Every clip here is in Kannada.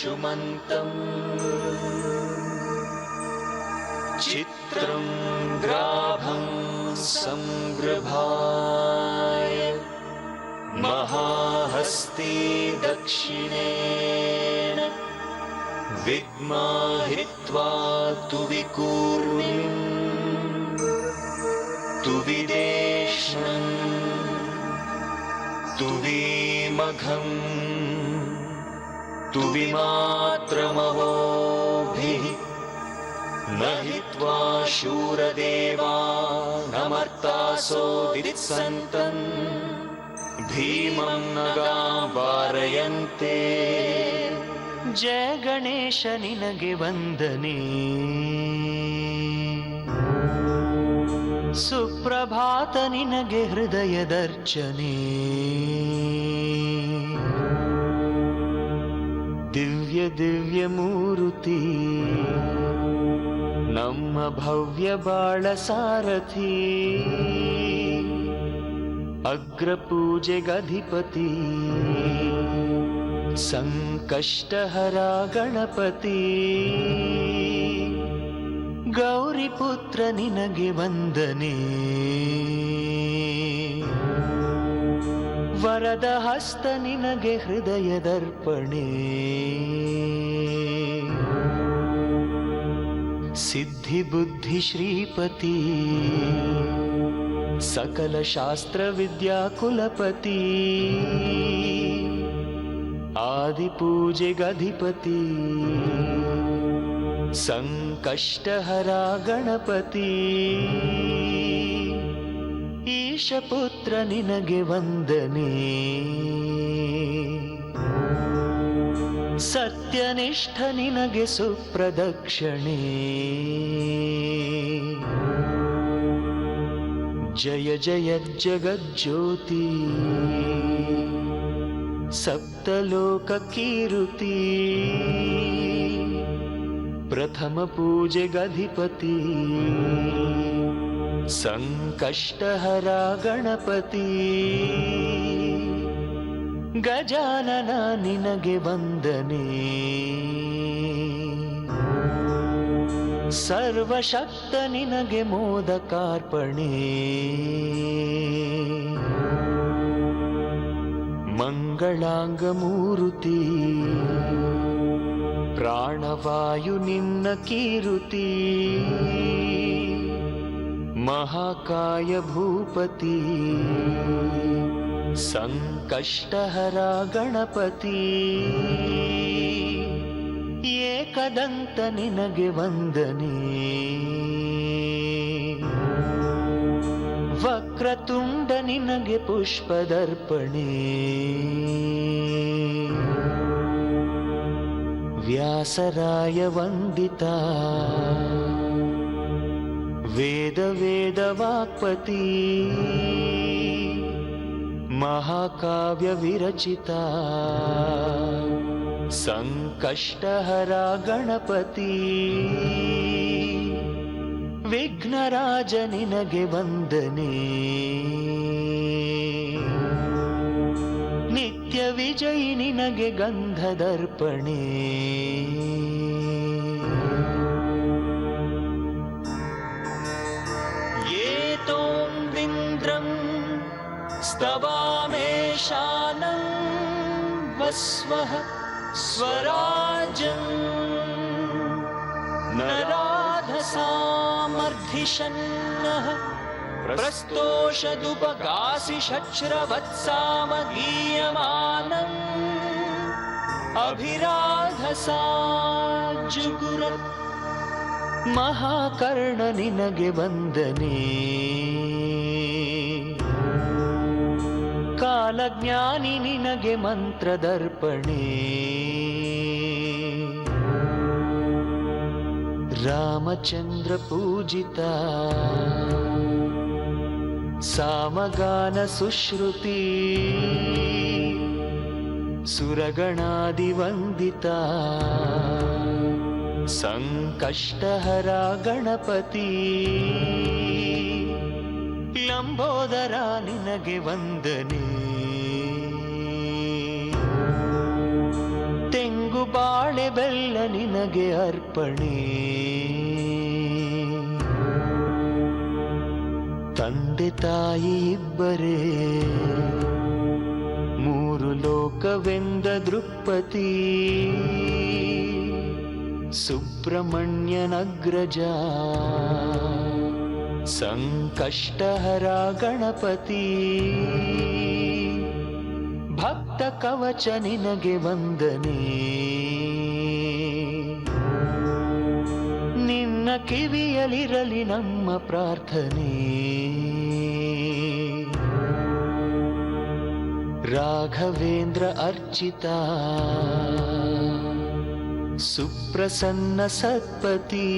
सुमन्तम् चित्रं ग्राभं संगृभाय महाहस्ती दक्षिणेन विद्माहित्वा तु विकूर्मिम् तु विदेष्णं तु विमघम् तु विमात्रमवोभिः न हित्वा शूरदेवानमर्तासोदित्सन्तम् भीमं नगां वारयन्ते। जय गणेश निनगे ವಂದನೆ ಸುಪ್ರಭಾತ ನಿನಗೆ ಹೃದಯದರ್ಚನೆ ದಿವ್ಯ ದಿವ್ಯ ಮೂರುತಿ ನಮ್ಮ ಭವ್ಯ ಬಾಳ ಸಾರಥಿ ಅಗ್ರಪೂಜೆಗಧಿಪತಿ ಸಂಕಷ್ಟಹರ ಗಣಪತಿ ಗೌರಿಪುತ್ರ ನಿನಗೆ ವಂದನೆ ವರದ ಹಸ್ತ ನಿನಗೆ ಹೃದಯದರ್ಪಣೆ ಸಿದ್ಧಿ ಬುದ್ಧಿ ಶ್ರೀಪತಿ ಸಕಲ ಶಾಸ್ತ್ರ ವಿದ್ಯಾ ಕುಲಪತಿ ಆದಿ ಪೂಜೆಗಧಿಪತಿ ಸಂಕಷ್ಟಹರ ಗಣಪತಿ ಈಶಪುತ್ರ ನಿನಗೆ ವಂದನೆ ಸತ್ಯನಿಷ್ಠ ನಿನಗೆ ಸುಪ್ರದಕ್ಷಿಣೆ ಜಯ ಜಯ ಜಗಜ್ಯೋತಿ ಸಪ್ತಲೋಕ ಕೀರುತಿ ಪ್ರಥಮ ಪೂಜೆಗಧಿಪತಿ ಸಂಕಷ್ಟಹರ ಗಣಪತಿ ಗಜಾನನ ನಿನಗೆ ವಂದನೆ ಸರ್ವಶಕ್ತ ನಿನಗೆ ಮೋದಕಾರ್ಪಣೆ ಮಂಗಳಾಂಗ ಮೂರುತಿ ಪ್ರಾಣವಾಯು ನಿನ್ನ ಕೀರುತಿ ಮಹಾಕಾಯ ಭೂಪತಿ ಸಂಕಷ್ಟಹರ ಗಣಪತಿ ಏಕದಂತ ನಿನಗೆ ವಂದನೆ ವಕ್ರತುಂಡ ನಿನಗೆ ಪುಷ್ಪದರ್ಪಣೆ ವ್ಯಾಸರಾಯ ವಂದಿತ ವೇದ ವೇದ ವಾಕ್ಪತಿ ಮಹಾಕಾವ್ಯ ವಿರಚಿತ ಸಂಕಷ್ಟಹರ ಗಣಪತಿ ವಿಘ್ನರಾಜ ನಿನಗೆ ವಂದನೆ ನಿತ್ಯ ವಿಜಯಿ ನಿನಗೆ ಗಂಧದರ್ಪಣೆ ಏತೋಂದ್ರಿಂದ್ರಂ ಸ್ತವಾಮೇಶಾನಂ ವಸ್ವಃ ಸ್ವರಾಜಂ ನರಾಧಸಾಮರ್ಧಿಷನ್ನಃ ಪ್ರಸ್ತೋಷದುಪಗಾಸಿ ಶಚ್ರವತ್ಸಾಮಗೀಯಮಾನಂ ಅಭಿರಾಧಸಾ ಜುಗುರತ್ ಮಹಾಕರ್ಣ ನಿನಗೆ ವಂದನೆ ಕಾಲಜ್ಞಾನಿ ನಿನಗೆ ಮಂತ್ರದರ್ಪಣೆ ರಾಮಚಂದ್ರ ಪೂಜಿತ ಸಾಮಗಾನ ಸುಶ್ರುತಿ ಸುರಗಣಾದಿ ವಂದಿತ ಸಂಕಷ್ಟಹರ ಗಣಪತಿ ಲಂಬೋದರ ನಿನಗೆ ವಂದನೆ ತೆಂಗು ಬಾಳೆ ಬೆಲ್ಲ ನಿನಗೆ ಅರ್ಪಣೆ. ತಂದೆ ತಾಯಿ ಇಬ್ಬರೇ ಮೂರು ಲೋಕವೆಂದ ದೃಕ್ಪತಿ. ಸುಬ್ರಹ್ಮಣ್ಯನಗ್ರಜ ಸಂಕಷ್ಟಹರ ಗಣಪತಿ. ಭಕ್ತ ಕವಚ ನಿನಗೆ ವಂದನೆ. ನಿನ್ನ ಕಿವಿಯಲಿರಲಿ ನಮ್ಮ ಪ್ರಾರ್ಥನೆ. ರಾಘವೇಂದ್ರ ಅರ್ಚಿತ ಸುಪ್ರಸನ್ನ ಸತ್ಪತಿ.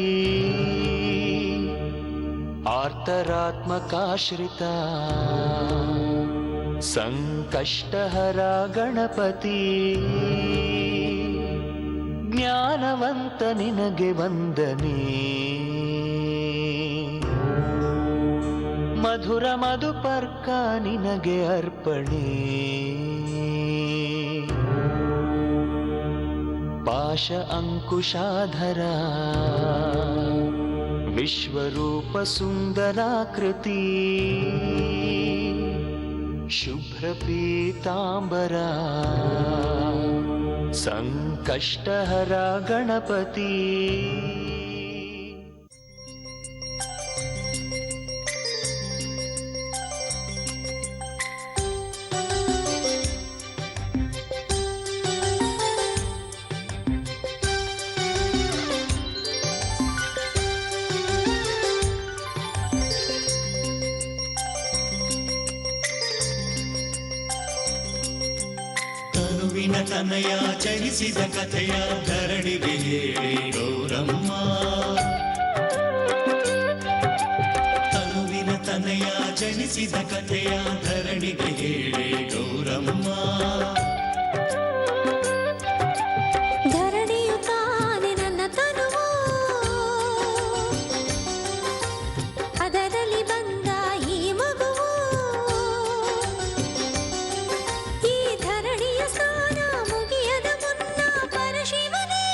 ಆರ್ತರಾತ್ಮಕಾಶ್ರಿತ ಸಂಕಷ್ಟಹರ ಗಣಪತಿ. ಜ್ಞಾನವಂತ ನಿನಗೆ ವಂದನೆ. ಮಧುರ ಮಧುಪರ್ಕ ನಿನಗೆ ಅರ್ಪಣೆ. ಪಾಶ ಅಂಕುಶಾಧರ ವಿಶ್ವರೂಪ ಸುಂದರಾಕೃತಿ. ಶುಭ್ರ ಪೀತಾಂಬರ ಸಂಕಷ್ಟಹರ ಗಣಪತಿ. ತನುವಿನ ತನಯ ಚರಿಸಿದ ಕಥೆಯ ಧರಣಿಗೆ ಹೇಳಿ ಗೌರಮ್ಮ. ತನುವಿನ ತನಯ ಜನಿಸಿದ ಕಥೆಯ ಧರಣಿಗೆ ಹೇಳಿ ಗೌರಮ್ಮ. ಧರಣಿಯು ತಾನೆ ನನ್ನ ತನುವು, ಅದರಲ್ಲಿ ಬಂದ ಈ ಮಗುವು. ಈ ಧರಣಿಯ ಸ್ನಾನ ಮುಗಿಯದ ಮುನ್ನ ಪರಶಿವನೇ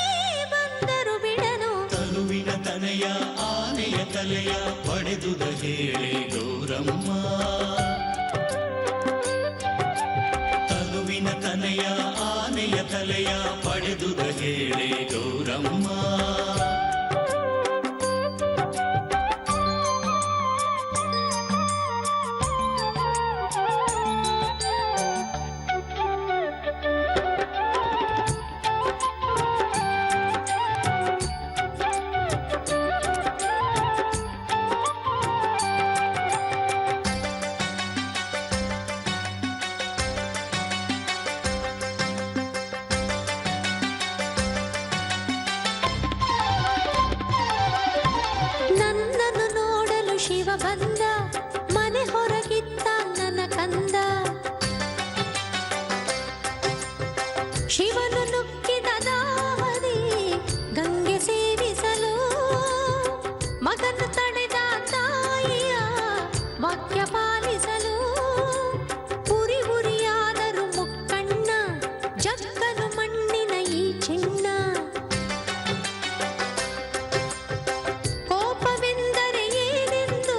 ಬಂದರು ಬಿಡನು. ತನುವಿನ ತನಯ ಆನೆಯ ತಲೆಯ ಪಡೆದುದ ಹೇಳಿ ಗೌರಮ್ಮ. ತನುವಿನ ತನಯ ಆನೆಯ ತಲೆಯ ಪಡೆದುದ ಹೇಳಿ ಗೌರಮ್ಮ. ನನ್ನನ್ನು ನೋಡಲು ಶಿವ ಬಂದ, ಮನೆ ಹೊರಗಿದ್ದ ನನ್ನ ಕಂದ. ಶಿವನು ನುಗ್ಗಿದ ದಾಹದಿ ಗಂಗೆ ಸೇವಿಸಲು, ಮಗನು ತಡೆದ ತಾಯಿಯ ವಾಕ್ಯ ಪಾಲಿಸಲು. ಉರಿ ಉರಿಯಾದರು ಮುಕ್ಕಣ್ಣ, ಜಗ್ಗನು ಮಣ್ಣಿನ ಈ ಚಿನ್ನ. ಕೋಪವೆಂದರೆ ಏನೆಂದು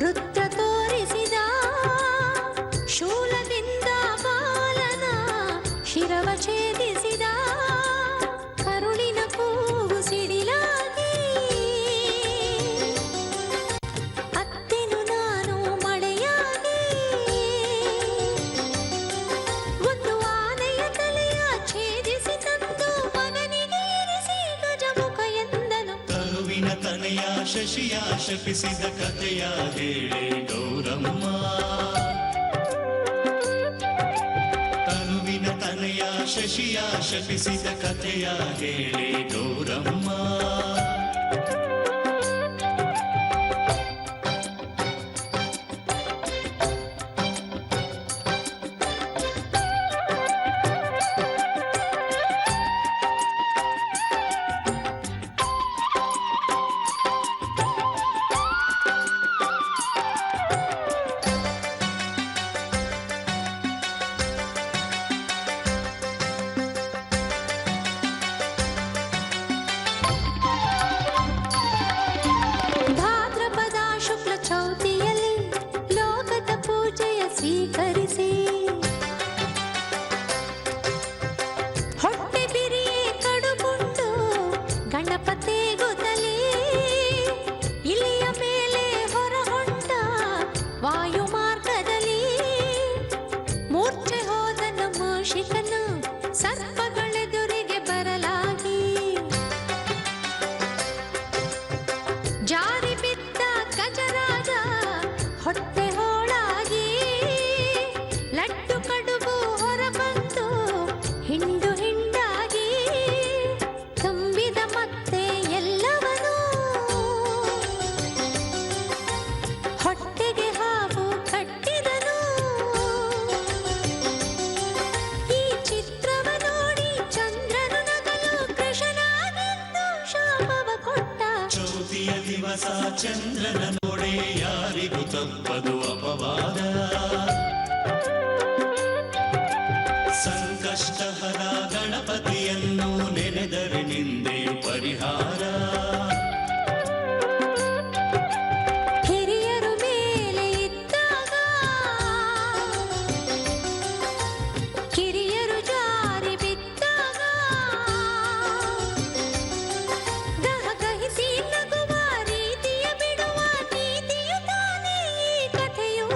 ರುದ್ರ ತೋರಿಸಿದ, ಶೂಲದಿಂದ ಬಾಲನ ಶಿರವ ಛೇದಿಸಿದ. ಕರುಳಿನ ಕೂಗು ಸಿಡಿಲಾಗಿ ಅತ್ತೆನು ನಾನು ಮಳೆಯಾಗಿ. ಒಂದು ಆನೆಯ ತಲೆಯ ಛೇದಿಸಿ ತಂದು ಮಗನಿಗೆ ಇರಿಸಿ ಗಜಮುಖ ಎಂದನು. ತನುವಿನ ತನಯ ಶಶಿಯ ಶಪಿಸಿದ ಕಥೆಯ ಹೇಳಿ ಗೌರಮ್ಮ. ತನುವಿನ ತನಯ ಶಶಿಯ ಶಪಿಸಿದ ಕಥೆಯ ಹೇಳಿ ಗೌರಮ್ಮ. ದಿವಸ ಚಂದ್ರನ ನೋಡೆ ಯಾರಿಗೂ ತಪ್ಪದು ಅಪವಾದ ಸಂಕಷ್ಟಹರ ಗಣಪತಿಯನ್ನು ನೆನೆದರೆ ನಿಂದೆಯು ಪರಿಹಾರ ಹಿರಿಯರು ಮೇಲೆ ಇದ್ದಾಗ ಕಿರಿಯರು ಜಾರಿ ಬಿದ್ದಾಗ ಗಹಗಹಿಸಿ ನಗುವ ರೀತಿಯ ಬಿಡುವ ನೀತಿಯು ತಾನೇ ಈ ಕಥೆಯು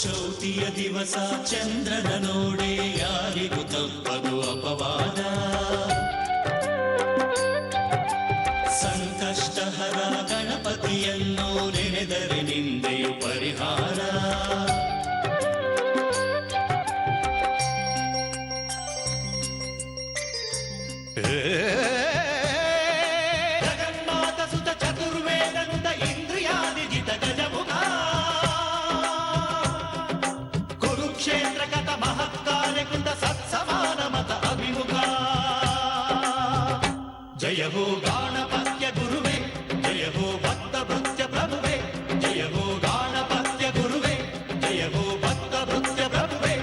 ಚೌತಿಯ ದಿವಸ ಚಂದ್ರನ ನೋಡೆ ಯಾರಿಗೂ ತಪ್ಪದು ಅಪವಾದ ಸಂಕಷ್ಟಹರ ಗಣಪತಿಯನ್ನು ನೆನೆದರೆ ನಿಂದೆಯು ಪರಿಹಾರ ಜಗನ್ನಾಥ ಸುತ ಚತುರ್ವೇದಂತ ಇಂದ್ರಿಯಾದಿಜಿತ ಗಜಮುಖ ಕುರುಕ್ಷೇತ್ರ ಕಥ ಮಹತ್ಕಾರ್ಯ ಕುಂದ ಸತ್ಸಮಾನ ಮತ ಅಭಿಮುಖ ಜಯ ಹೋ ಗಾಣಪತ್ಯ ಗುರುವೇ ಜಯ ಹೋ ಭಕ್ತ ಭೃತ್ಯ ಪ್ರಭುವೇ ಜಯ ಹೋ ಗಾಣಪತ್ಯ ಗುರುವೇ ಜಯ ಹೋ ಭಕ್ತ ಭೃತ್ಯ ಪ್ರಭುವೇ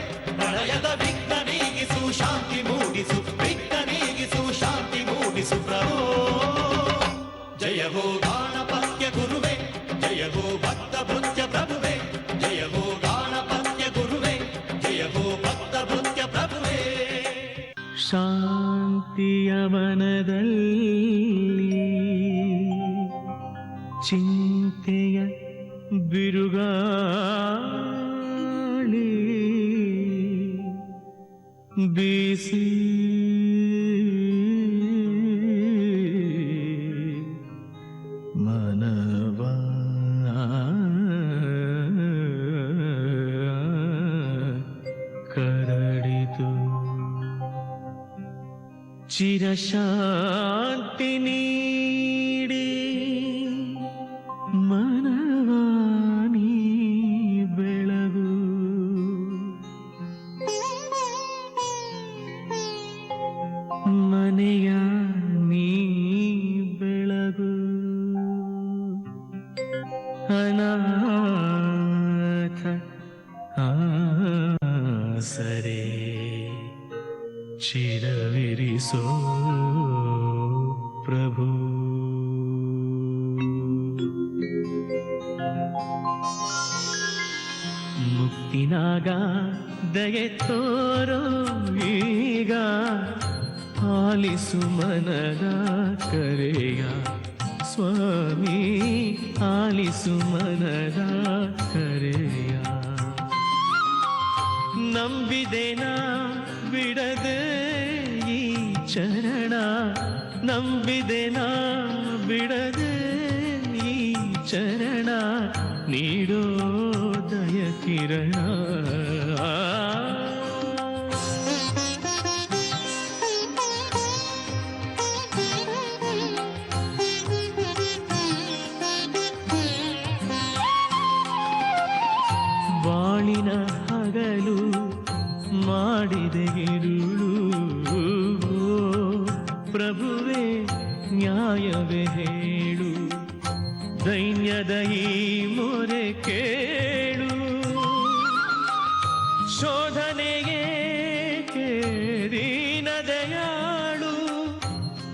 ಪ್ರಳಯದ ವಿಘ್ನ ನೀಗಿಸು ಶಾಂತಿ ಮೂಡಿಸು ವಿಘ್ನ ನೀಗಿಸು ಶಾಂತಿ ಮೂಡಿಸು ಪ್ರಭು ಜಯ ಹೋ ಗಾಣಪತ್ಯ ಗುರುವೇ ಜಯ ಹೋ ಭಕ್ತ ಭೃತ್ಯ ಪ್ರಭುವೇ ಜಯ ಹೋ ಗಾಣಪತ್ಯ ಗುರುವೇ ಜಯ ಹೋ ಭಕ್ತ ಭೃತ್ಯ ಪ್ರಭುವೇ ಶಾಂತಿಯ ಮನದಲ್ಲಿ ಚಿಂತೆಯ ಬಿರುಗಾಳಿ ಬೀಸಿ ಮನವ ಕರಡಿತು ಚಿರಶಾಂತಿ ನೀಡಿ ಮನವಾನಿ ಬೆಳಗು ಮನೆಯ ನೀ ಬೆಳಗು ಅನಾಥ ಆಸರೆ ಚಿರವಿರಿಸೋ ಪ್ರಭು ಮುಕ್ತಿನಾಗ ದಯೆ ತೋರೋ ಈಗ ಆಲಿಸು ಮನದ ಕರೆಯ ಸ್ವಾಮಿ ಆಲಿಸು ಮನದ ಕರೆಯ ನಂಬಿದೆನ ಬಿಡದೆ ಈ ಚರಣ ನಂಬಿದೆನ ಬಿಡದೆ ಈ ಚರಣ ನೀಡೋ ದಯ ಕಿರಣ ಬಾಳಿನ ಹಗಲು ಮಾಡಿದೆ ಇರುಳು ಪ್ರಭುವೇ ನ್ಯಾಯವೇ ಹೇಳು ದೈನ್ಯದ ಈ ಮೊರೆ ಕೇಳು ಶೋಧನೆಗೆ ದೀನ ದಯಾಳು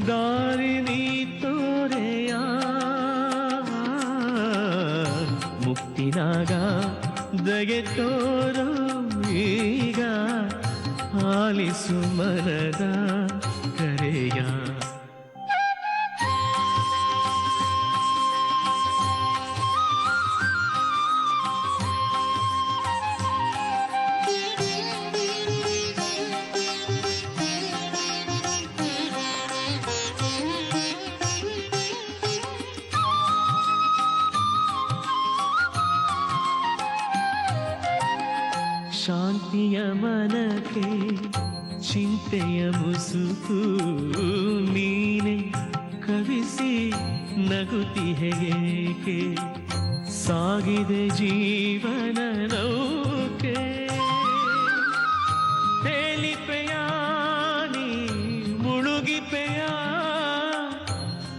ದಾರಿ ನೀ ತೋರೆಯ ಮುಕ್ತಿನಾಗ ದಗೆ ತೋರೋ ಈಗ ಆಲಿಸು ಮನದ ಕರೆಯ ಶಾಂತಿಯ ಮನಕ್ಕೆ ಚಿಂತೆಯ ಮುಸುಕು ನೀನೆ ಕವಿಸಿ ನಗುತ್ತಿಹೆಯೇಕೆ ಸಾಗಿದೆ ಜೀವನ ನೌಕೆ ತೇಲಿಪೆಯ ನೀ ಮುಳುಗಿಪೆಯ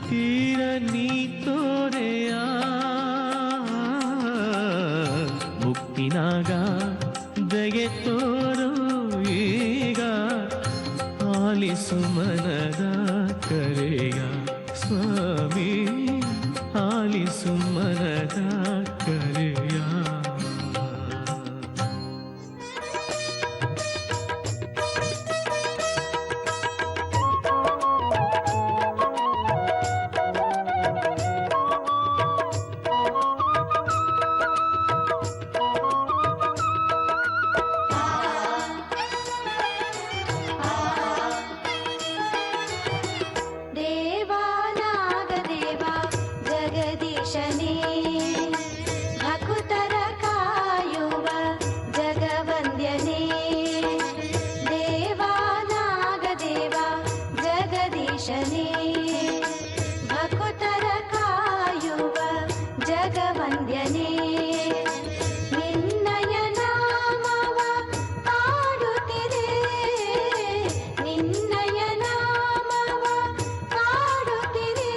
ತೀರ ನೀ ತೋರೆಯ ಮುತ್ತಿನಾಗ ದಯೆ ತೋರು ಈಗ ಆಲಿಸು ಮನದ ಕರೆಯ ಸ್ವಾಮಿ ಆಲಿಸು ಮನದ ಕರೆಯ ದೇವಾನಾಗದೇವ ಜಗದೀಶನೇ ಭಕುತರ ಕಾಯುವ ಜಗವಂದ್ಯನೇ ದೇವಾನಾಗದೇವ ಜಗದೀಶನೇ ಭಕುತರ ಕಾಯುವ ಜಗವಂದ್ಯನೇ ನಿನ್ನಯ ನಾಮವ ಕಾಡುತ್ತಿದೆ ನಿನ್ನಯ ನಾಮವ ಕಾಡುತ್ತಿದೆ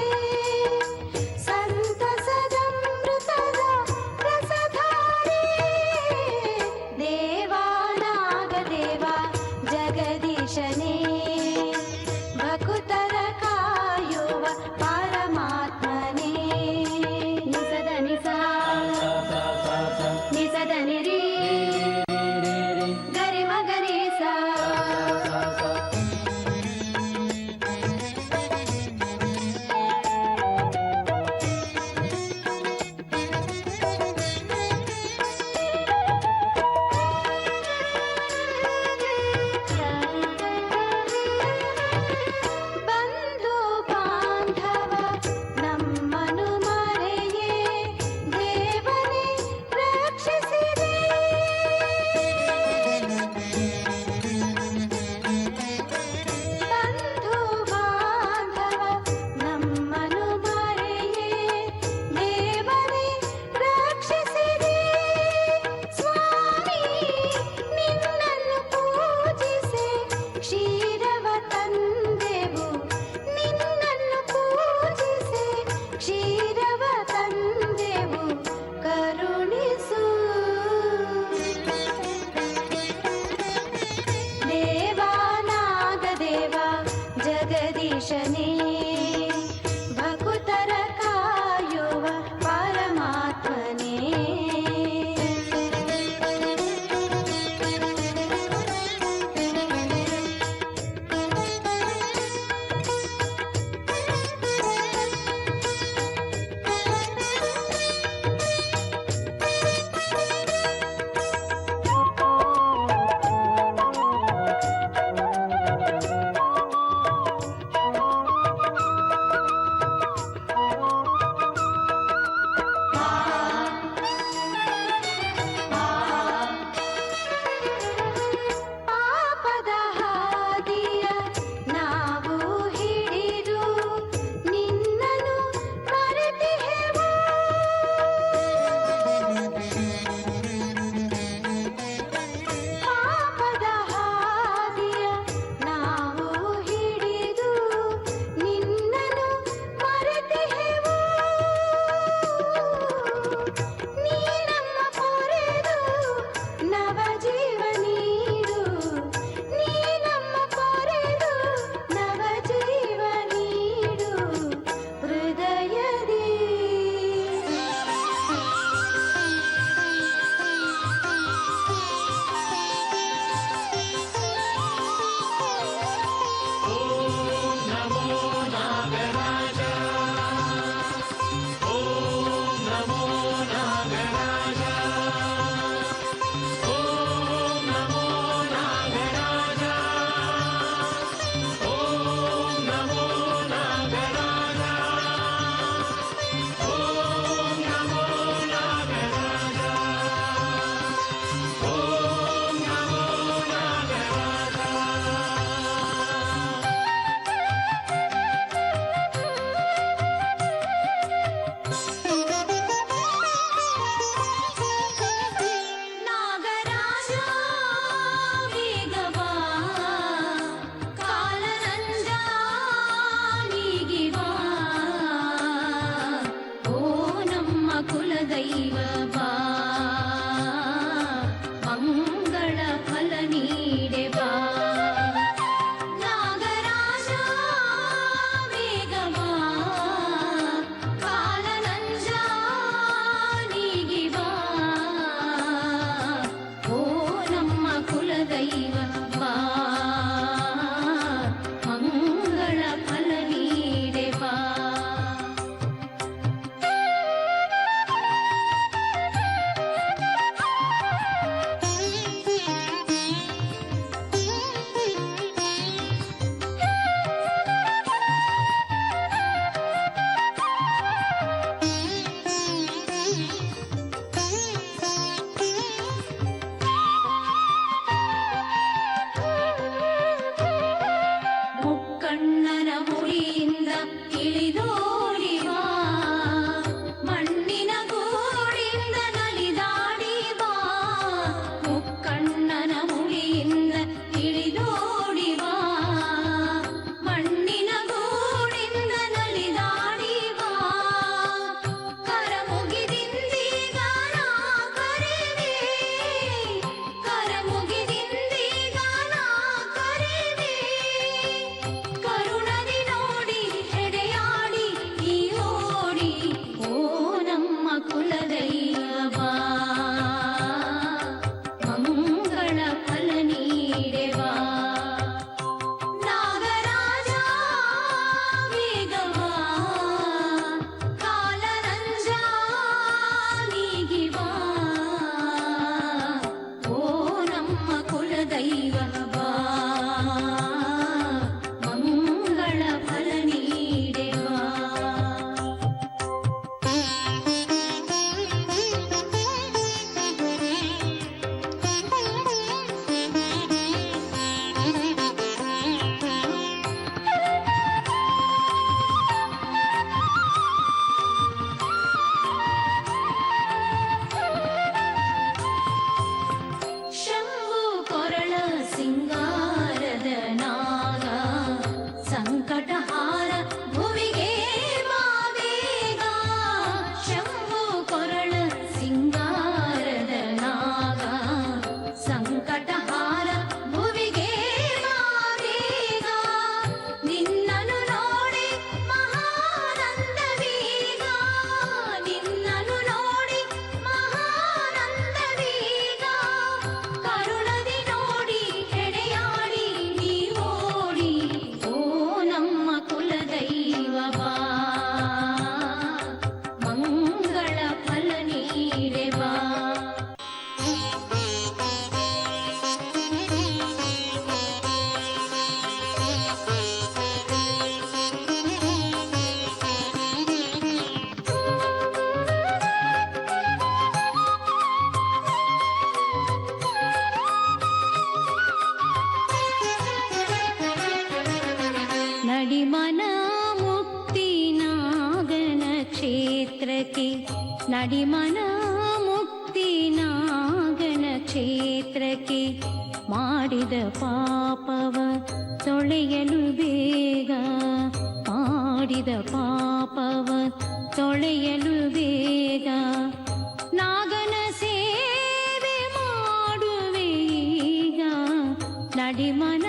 ಸಂತಸದಮೃತದ ರಸಧಾರೆ ದೇವಾನಾಗದೇವ ಜಗದೀಶನೇ ಭಕುತರ ಕಾಯುವ ಪರಮಾತ್ಮನೇ ನಿಸದ ನಿಸ ನಿಸದ ನಿರಿ ಗರಿ ಮಗರಿ ಸಾ ಬಂಧು ಬಾಂಧವ ನಮ್ಮನು ಮರೆಯೇ ದೇವನೇ ರಕ್ಷಿಸಿದೆ ಬಂಧು ಬಾಂಧವ ನಮ್ಮನು ಮರೆಯೇ ದೇವನೇ ರಕ್ಷಿಸಿದೆ ಸ್ವಾಮಿ ನಿನ್ನನ್ನು ಪೂಜಿಸೆ ಕ್ಷೀರವ ತಂದೆವು ನಿನ್ನನ್ನು ಪೂಜಿಸೆ ಕ್ಷೀರವ ತಂದೆವು ಕರುಣಿಸು ದೇವಾನಾಗದೇವ ಜಗದೀಶನೇ ಭಕುತರ ಕಾಯುವ ಪರಮಾತ್ಮನೇ ಪಾಪದ ಹಾದಿಯ ನಾವು ಹಿಡಿದು ನಿನ್ನನ್ನು ಮರೆತಿಹೆವು ಪಾಪದ ಹಾದಿಯ ನಾವು ಹಿಡಿದು ನಿನ್ನನ್ನು ಮರೆತಿಹೆವು ನೀ ನಮ್ಮ ಪೊರೆದು ನವ ಜೀವ ನೀಡು ನೀ ನಮ್ಮ ಪೊರೆದು ನವ ಜೀವ ನೀಡು ಹೃದಯದಿ ನಾಗರಾಜ ವೇಗವಾ ಕಾಲರಂಜ ನೀಗಿವಾ ಓ ನಮ್ಮ ಕುಲದೈವ ಬಾ ಕ್ಷೇತ್ರಕ್ಕೆ ನಡಿಮನ ಮುಕ್ತಿ ನಾಗನ ಕ್ಷೇತ್ರಕ್ಕೆ ಮಾಡಿದ ಪಾಪವ ತೊಳೆಯಲು ಬೇಗ ಮಾಡಿದ ಪಾಪವ ತೊಳೆಯಲು ಬೇಗ ನಾಗನ ಸೇವೆ ಮಾಡುವೆ ಈಗ ನಡಿಮನ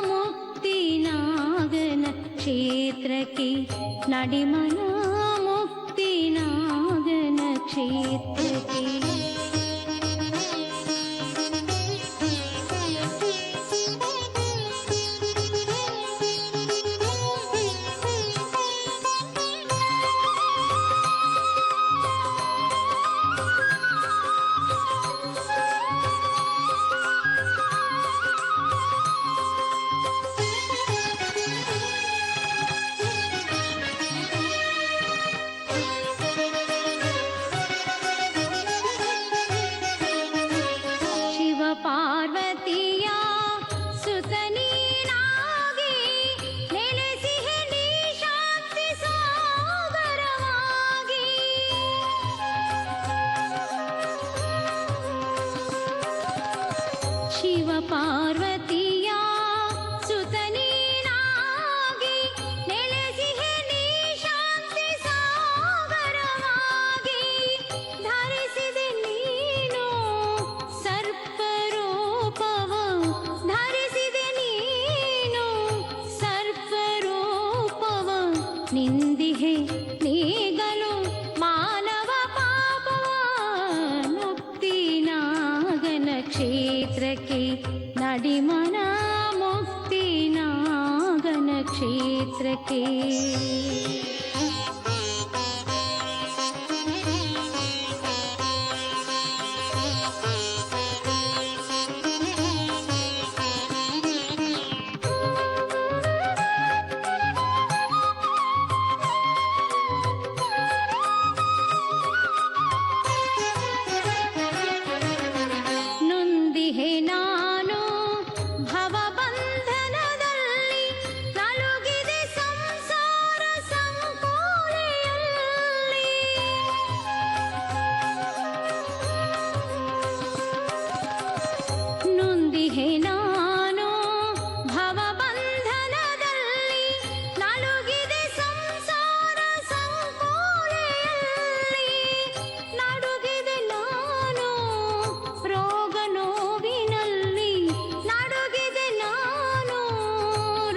ಮುಕ್ತಿ ನಾಗನ ಕ್ಷೇತ್ರಕ್ಕೆ ನಡಿಮನ ಮುಕ್ತಿ ನಾಗನ ಕ್ಷೇತ್ರಕ್ಕೆ ಪಾರ್ವತಿಯ ಸುತನೀನಾಗಿ ನೆಲೆಸಿಹೆ ನೀ ಶಾಂತಿ ಸಾಗರವಾಗಿ ಶಿವ ಪಾರ್ವತಿಯ ಸುತನೀನಾಗಿ ನೆಲೆಸಿಹೆ ನೀ ಶಾಂತಿ ಸಾಗರವಾಗಿ ಧರಿಸಿದೆ ನೀನು ಸರ್ಪ ನಿಂದಿಹೆ ನೀಗಲು ಮಾನವ ಪಾಪವ ಮುಕ್ತಿ ನಾಗನ ಕ್ಷೇತ್ರಕ್ಕೆ ನಡಿಮನ ಮುಕ್ತಿ ನಾಗನ ಕ್ಷೇತ್ರಕ್ಕೆ ನಾನು ಭವಬಂಧನದಲ್ಲಿ ನಲುಗಿದೆ ಸಂಸಾರ ಸಂಕೋಲೆಯಲ್ಲಿ ನೊಂದಿಹೆ ನಾನು ಭವಬಂಧನದಲ್ಲಿ ನಲುಗಿದೆ ಸಂಸಾರ ಸಂಕೋಲೆಯಲ್ಲಿ ನಡುಗಿದೆ ನಾನು ರೋಗ ನೋವಿನಲ್ಲಿ ನಡುಗಿದೆ ನಾನು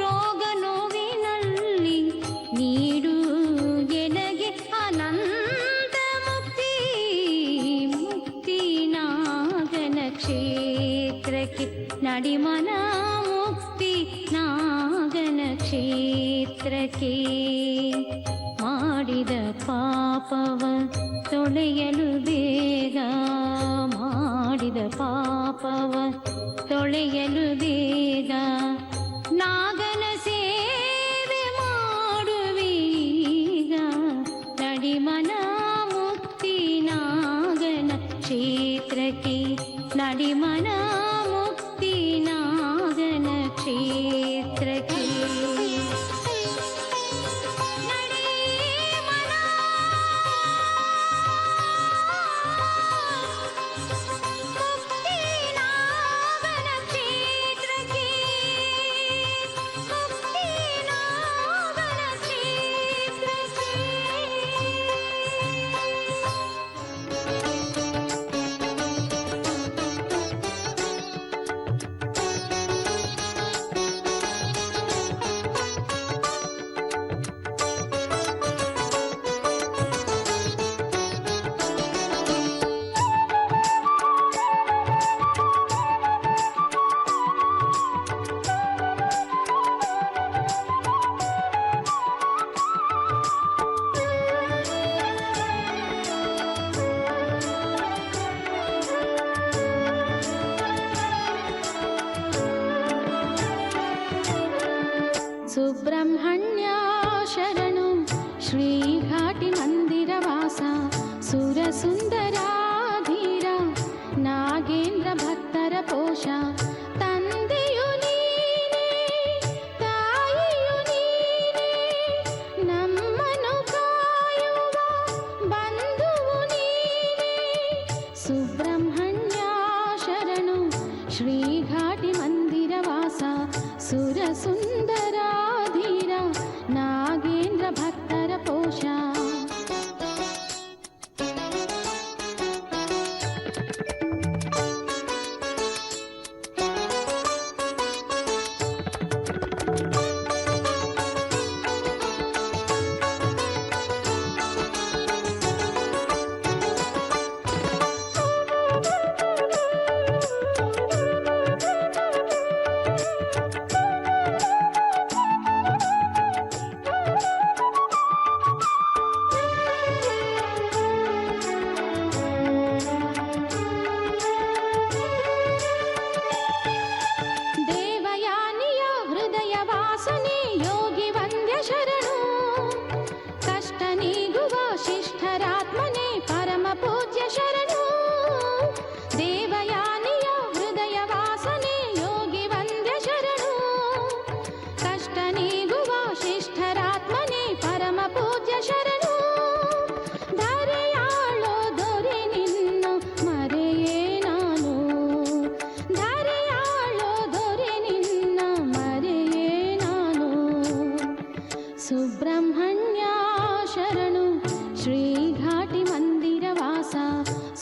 ರೋಗ ನೋವಿನಲ್ಲಿ ನೀಡು ಎನಗೆ ಅನಂತ ಮುಕ್ತಿ ಮುಕ್ತಿ ನಾಗನ ಕ್ಷೇತ್ರಕ್ಕೆ ನಡಿಮನ ಮುಕ್ತಿ ನಾಗನ ಕ್ಷೇತ್ರಕ್ಕೆ ಮಾಡಿದ ಪಾಪವ ತೊಳೆಯಲು ಬೇಗ ಮಾಡಿದ ಪಾಪವ ತೊಳೆಯಲು ಬೇಗ ನಾಗನ ಸೇವೆ ಮಾಡುವೀಗ ನಡಿಮನ ಮುಕ್ತಿ ನಾಗನ ಕ್ಷೇತ್ರಕ್ಕೆ ನಡಿಮನ ಮುಕ್ತಿ ನಾಗನ ಕ್ಷೇತ್ರಕ್ಕೆ ಸುಬ್ರಹ್ಮಣ್ಯ ಶರಣು ಶ್ರೀಘಾಟಿ ಮಂದಿರವಾಸ ಸುರ ಸುಂದರಾಧೀರ ನಾಗೇಂದ್ರ ಭಕ್ತರ ಪೋಷ ತಂದೆಯು ನೀನೇ ತಾಯಿಯು ನೀನೇ ನಮ್ಮನು ಕಾಯುವ ಬಂದ ಸುಬ್ರಹ್ಮಣ್ಯ ಶರಣು ಶ್ರೀಘಾಟಿ ಮಂದಿರವಾಸ ಸುರಸುಂದರಾಧೀರ ನಾಗೇಂದ್ರ ಭಕ್ತರ ಪೋಷ. ದೇವಯಾನಿಯ ಹೃದಯ ವಾಸನೆ ಯೋಗಿ ವಂದ್ಯ ಶರಣು ಕಷ್ಟ ನೀಗುವ ಶಿಷ್ಠರಾತ್ಮನೆ ಪರಮ ಪೂಜ್ಯ ಶರಣು. ದೇವಯಾನಿಯ ಹೃದಯ ವಾಸನೆ ಯೋಗಿ ವಂದ್ಯ ಶರಣು ಕಷ್ಟ ನೀಗುವ ಶಿಷ್ಠರಾತ್ಮನೆ ಪರಮ ಪೂಜ್ಯ ಶರಣು. ಧರೆಯಾಳೋ ದೊರೆ ನಿನ್ನ ಮರೆಯೇ ನಾನು, ಧರೆಯಾಳೋ ದೊರೆ ನಿನ್ನ ಮರೆಯೇ ನಾನು. ಸುಬ್ರಹ್ಮಣ್ಯ ಶರಣು ಶ್ರೀಘಾಟಿ ಮಂದಿರವಾಸ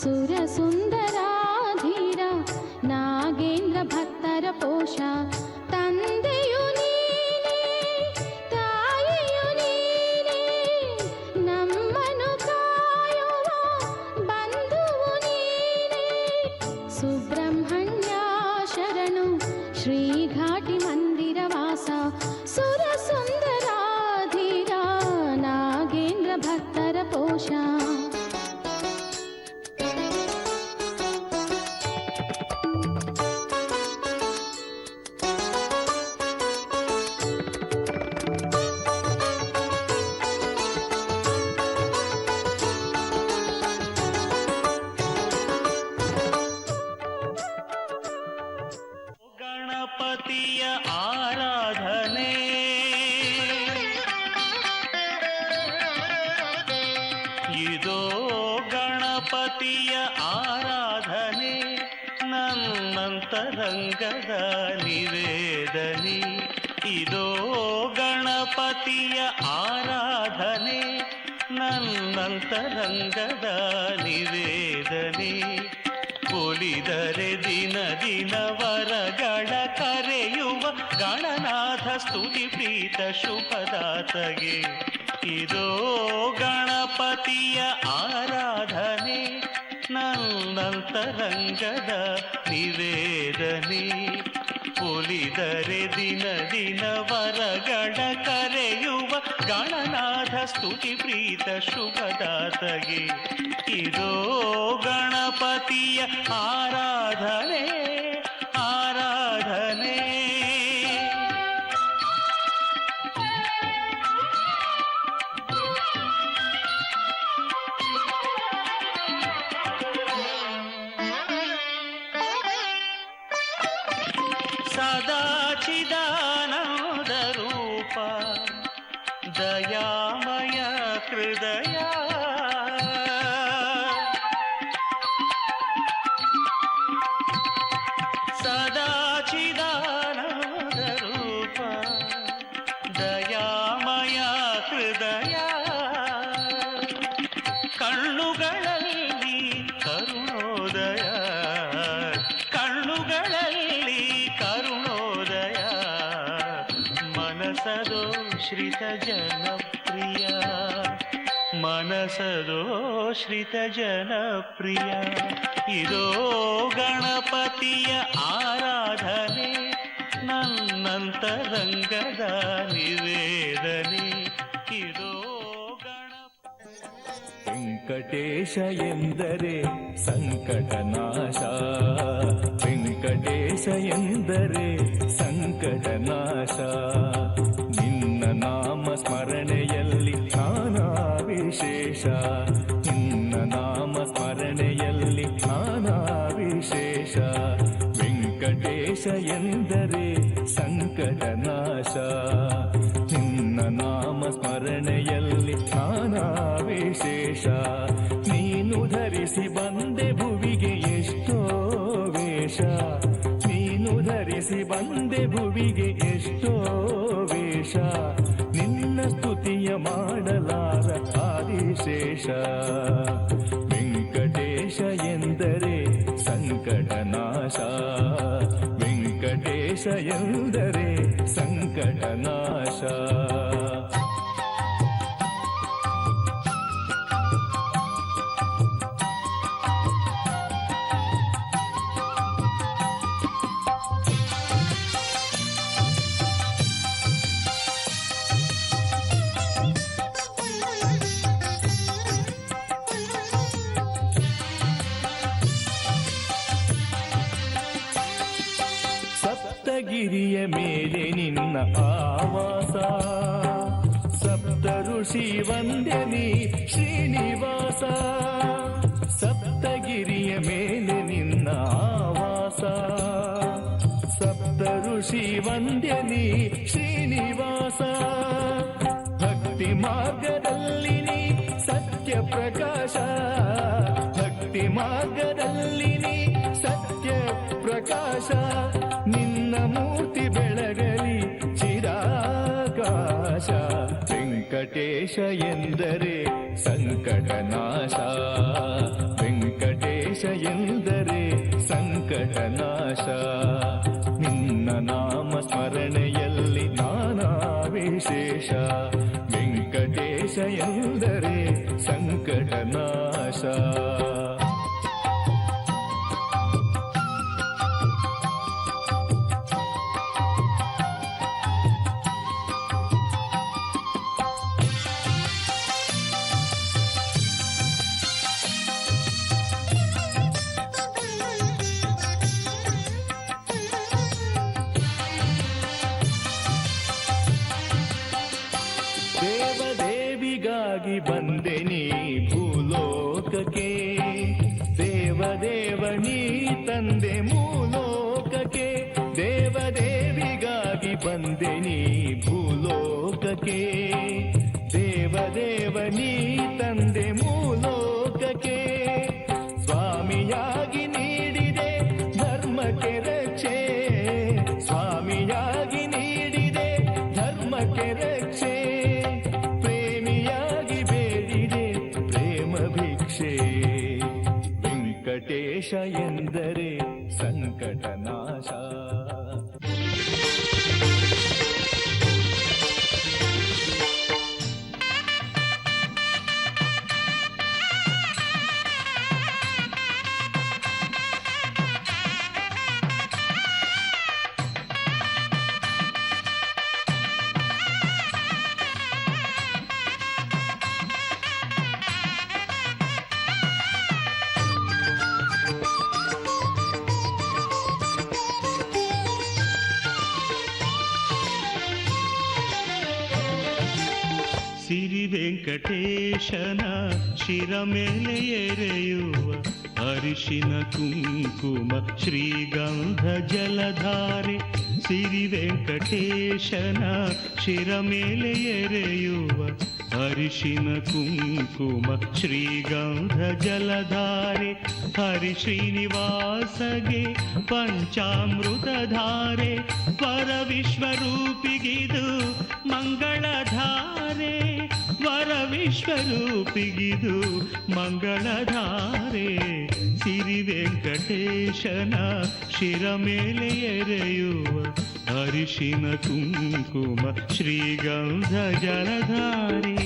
ಸುರಸುಂದರಾಧೀರ ನಾಗೇಂದ್ರ ಭಕ್ತರ ಪೋಷ. ತಂದೆಯು ನೀನೇ ತಾಯಿಯು ನೀನೇ ನಮ್ಮನು ಕಾಯುವ ಬಂಧುವು ನೀನೇ. ಸುಬ್ರಹ್ಮಣ್ಯ ಶರಣು ಶ್ರೀಘಾಟಿ ಮಂದಿರವಾಸ ಸುರಸುಂದರಾಧೀರ ನಾಗೇಂದ್ರ ಭಕ್ತರ ಪೋಷ. ಗಣಪತಿಯ ಆರಾಧನೆ ಇದೋ ಗಣಪತಿಯ ಆರಾಧನೆ ನನ್ನಂತರಂಗದ ನಿವೇದನೆ. ಇದೋ ಗಣಪತಿಯ ಆರಾಧನೆ ನನ್ನಂತರಂಗದ ನಿವೇದನೆ. ಒಲಿದರೆ ದಿನ ದಿನ ವರಗಳ ಕರೆಯುವ ಗಣನಾಥ ಸ್ತುತಿ ಪ್ರೀತ ಶುಭದಾತಗೆ. ಇದೋ ಗಣಪತಿಯ ಆರಾಧನೆ ನನ್ನಂತರಂಗದ ನಿವೇದನೆ. ಒಲಿದರೆ ದಿನ ದಿನ ವರಗಳ ಕರೆಯುವ ಗಣನಾಥ ಸ್ತುತಿ ಪ್ರೀತ ಶುಭದಾತಗೆ. ಇದೋ ಗಣಪತಿಯ ಆರಾಧನೆ ಆರಾಧನೆ. ಸದಾಚಿದಾನಂದ ರೂಪ ದಯಾಮಯ ಹೃದಯ. ಸದಾಚಿದಾನಂದ ರೂಪ ದಯಾಮಯ ಹೃದಯ. ಕಣ್ಣುಗಳಲ್ಲಿ ಕರುಣೋದಯ, ಕಣ್ಣುಗಳಲ್ಲಿ ಕರುಣೋದಯ. ಮನಸದೋ ಶ್ರಿತ ಜನಪ್ರಿಯ, ಮನಸದೋ ಶ್ರಿತ ಜನಪ್ರಿಯ. ಇದೋ ಗಣಪತಿಯ ಆರಾಧನೆ ನನ್ನಂತರಂಗದ ನಿವೇದನೆ. ಇದೋ ವೆಂಕಟೇಶ ಎಂದರೆ ಸಂಕಟನಾಶ, ವೆಂಕಟೇಶ ಎಂದರೆ ಸಂಕಟನಾಶ. ನಿನ್ನ ನಾಮ ಸ್ಮರಣೆಯಲ್ಲಿ ನಾನಾ ವಿಶೇಷ, ನಿನ್ನ ನಾಮ ಸ್ಮರಣೆಯಲ್ಲಿ ನಾನಾ ವಿಶೇಷ. ವೆಂಕಟೇಶ ಎಂದರೆ ಸಂಕಟನಾಶ, ನಿನ್ನ ನಾಮ ಸ್ಮರಣೆಯಲ್ಲಿ ನಾನಾ ವಿಶೇಷ. ನೀನು ಧರಿಸಿ ಬಂದೆ ಭುವಿಗೆ ಬಂದೆ ಭುವಿಗೆ ಎಷ್ಟೋ ವೇಷ, ನಿನ್ನ ಸ್ತುತಿಯ ಮಾಡಲಾರ ಆದಿಶೇಷ. ವೆಂಕಟೇಶ ಎಂದರೆ ಸಂಕಟನಾಶ, ವೆಂಕಟೇಶ ಎಂದರೆ ಸಂಕಟನಾಶ. ಸಪ್ತಗಿರಿಯ ಮೇಲೆ ನಿನ್ನ ಆವಾಸ, ಸಪ್ತ ಋಷಿ ವಂದ್ಯನಿ ಶ್ರೀನಿವಾಸ. ಸಪ್ತಗಿರಿಯ ಮೇಲೆ ನಿನ್ನ ಆವಾಸ, ಸಪ್ತ ಋಷಿ ವಂದ್ಯನಿ ಶ್ರೀನಿವಾಸ. ಭಕ್ತಿ ಮಾರ್ಗದಲ್ಲಿ ನೀ ಸತ್ಯ ಪ್ರಕಾಶ, ಭಕ್ತಿ ಮಾರ್ಗದಲ್ಲಿ ನೀ ಸತ್ಯ ಪ್ರಕಾಶ. ನಿನ್ನ ಮೂರ್ತಿ ಬೆಳಗಲಿ ಚಿರಾಕಾಶ, ವೆಂಕಟೇಶ ಎಂದರೆ ಸಂಕಟನಾಶ, ವೆಂಕಟೇಶ ಎಂದರೆ ಸಂಕಟನಾಶ. ನಿನ್ನ ನಾಮ ಸ್ಮರಣೆಯಲ್ಲಿ ನಾನಾ ವಿಶೇಷ, ವೆಂಕಟೇಶ ಎಂದರೆ ಸಂಕಟನಾಶ. ದೇವದೇವಿಗಾಗಿ ಬಂದೆ ನೀ ಭೂಲೋಕಕ್ಕೆ, ದೇವದೇವನೀ ತಂದೆ ಮೂಲೋಕಕ್ಕೆ. ದೇವದೇವಿಗಾಗಿ ಬಂದೆ ನೀ ಭೂಲೋಕಕ್ಕೆ, ದೇವದೇವನೀ ತಂದೆ ಮೂಲೋಕಕ್ಕೆ. ಸ್ವಾಮಿಯಾಗಿ ನೀಡಿದೆ ಧರ್ಮಕ್ಕೆ ರಕ್ಷೆ, ಸ್ವಾಮಿಯಾಗಿ ನೀಡಿದೆ ಧರ್ಮಕ್ಕೆ ರಕ್ಷೆ. ಪ್ರೇಮಿಯಾಗಿ ಬೇಡಿದೆ ಪ್ರೇಮ ಭಿಕ್ಷೆ, ವೆಂಕಟೇಶ ಎಂದರೆ ಸಂಕಟನಾಶ. ಸಿರಿ ವೆಂಕಟೇಶನ ಶಿರ ಮೇಲೆ ಎರೆಯುವ ಅರಿಶಿನ ಕುಂಕುಮ ಶ್ರೀಗಂಧ ಜಲಧಾರೆ. ಸಿರಿ ವೆಂಕಟೇಶನ ಶಿರ ಮೇಲೆ ಎರೆಯುವ ಅರಿಶಿನ ಕುಂಕುಮ ಶ್ರೀಗಂಧ ಜಲಧಾರೆ. ಹರಿ ಶ್ರೀನಿವಾಸಗೆ ಪಂಚಾಮೃತಧಾರೆ, ವರ ವಿಶ್ವರೂಪಿಗಿದು ಮಂಗಳಧಾರೆ, ವರ ವಿಶ್ವರೂಪಿಗಿದು ಮಂಗಳಧಾರೆ. ಸಿರಿ ವೆಂಕಟೇಶನ ಶಿರ ಮೇಲೆ ಎರೆಯುವ ಅರಿಶಿನ ಕುಂಕುಮ ಶ್ರೀಗಂಧ ಜಲಧಾರೆ.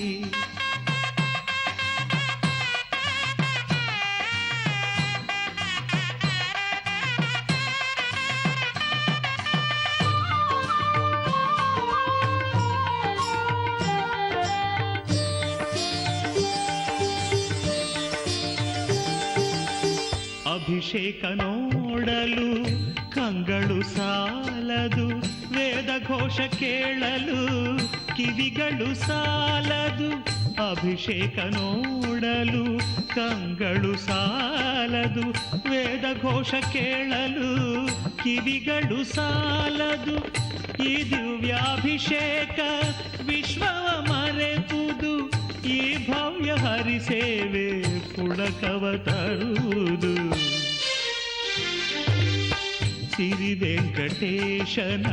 ಅಭಿಷೇಕ ನೋಡಲು ಕಂಗಳು ಸಾಲದು, ವೇದ ಘೋಷ ಕೇಳಲು ಕಿವಿಗಳು ಸಾಲದು. ಅಭಿಷೇಕ ನೋಡಲು ಕಂಗಳು ಸಾಲದು, ವೇದ ಘೋಷ ಕೇಳಲು ಕಿವಿಗಳು ಸಾಲದು. ಈ ದಿವ್ಯಾಭಿಷೇಕ ವಿಶ್ವವ ಮರೆತುದು, ಈ ಭವ್ಯ ಹರಿಸೇವೆ ಪುಳಕವ ತರುವುದು. ಸಿರಿ ವೆಂಕಟೇಶನ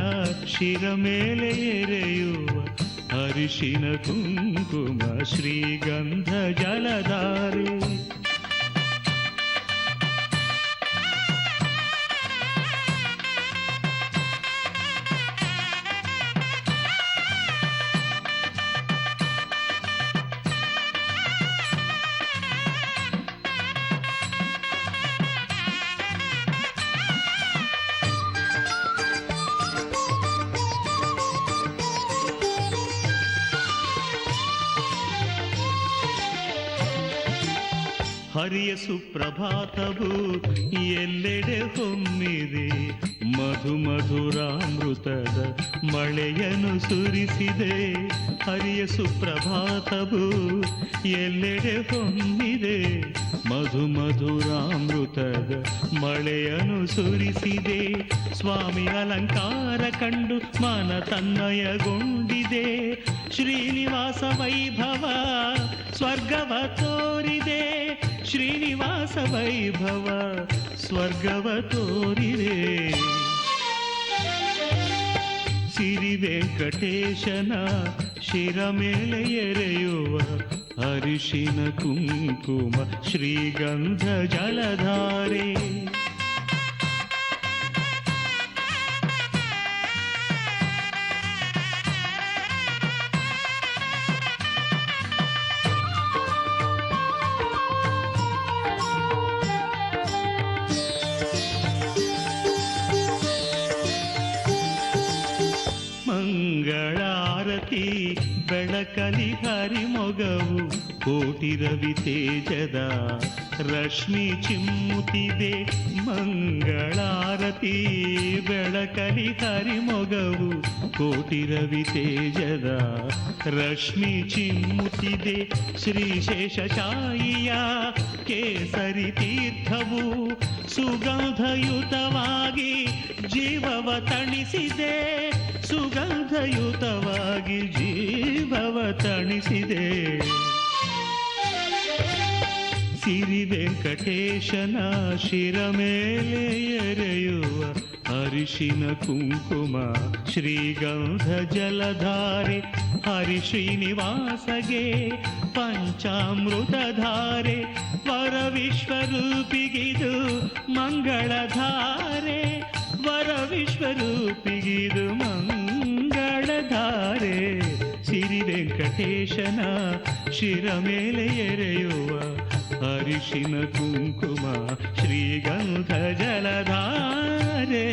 ಶಿರ ಮೇಲೆ ಎರೆಯುವ ಅರಿಶಿನ ಕುಂಕುಮ ಶ್ರೀಗಂಧ ಜಲಧಾರೆ. ಹರಿಯ ಸುಪ್ರಭಾತವು ಎಲ್ಲೆಡೆ ಹೊಮ್ಮಿದೆ, ಮಧು ಮಧುರಾಮೃತದ ಮಳೆಯನ್ನು ಸುರಿಸಿದೆ. ಹರಿಯ ಸುಪ್ರಭಾತವು ಎಲ್ಲೆಡೆ ಹೊಮ್ಮಿದೆ, ಮಧು ಮಧುರಾಮೃತದ ಮಳೆಯನ್ನು ಸುರಿಸಿದೆ. ಸ್ವಾಮಿ ಅಲಂಕಾರ ಕಂಡು ಮನ ತನ್ಮಯಗೊಂಡಿದೆ. ಶ್ರೀನಿವಾಸ ವೈಭವ ಸ್ವರ್ಗವ ತೋರಿದೆ. ಶ್ರೀನಿವಾಸ ವೈಭವ ಸ್ವರ್ಗವ ತೋರಿದೆ. ಸಿರಿ ವೆಂಕಟೇಶನ ಶಿರ ಮೇಲೆ ಎರೆಯುವ ಅರಿಶಿನ ಕುಂಕುಮ ಶ್ರೀಗಂಧ ಜಲಧಾರೆ. ಮಂಗಳಾರತಿ ಬೆಳಕಲಿ ಹರಿಮೊಗವು ಕೋಟಿ ರವಿ ತೇಜದ ರಶ್ಮಿ ಚಿಮ್ಮುತ್ತಿದೆ. ಮಂಗಳಾರತಿ ಬೆಳಕಲಿ ಹರಿಮೊಗವು ಕೋಟಿ ರವಿ ತೇಜದ ರಶ್ಮಿ ಚಿಮ್ಮುತ್ತಿದೆ. ಶ್ರೀಶೇಷಶಾಯಿಯ ಕೇಸರಿ ತೀರ್ಥವು ಸುಗಂಧಯುತವಾಗಿ ಜೀವವ ತಣಿಸಿದೆ. ಸುಗಂಧಯುತವಾಗಿ ಜೀವವ ತಣಿಸಿದೆ. ಸಿರಿ ವೆಂಕಟೇಶನ ಶಿರ ಮೇಲೆ ಎರೆಯುವ ಅರಿಶಿನ ಕುಂಕುಮ ಶ್ರೀಗಂಧ ಜಲಧಾರೆ. ಹರಿ ಶ್ರೀನಿವಾಸಗೆ ಪಂಚಾಮೃತಧಾರೆ. ವರ ವಿಶ್ವರೂಪಿಗಿದು ಮಂಗಳಧಾರೆ. ವರ ವಿಶ್ವರೂಪಿಗಿದು ಮಂಗಳಧಾರೆ. ಸಿರಿ ವೆಂಕಟೇಶನ ಶಿರ ಮೇಲೆ ಎರೆಯುವ ಅರಿಶಿನ ಕುಂಕುಮ ಶ್ರೀಗಂಧ ಜಲಧಾರೆ.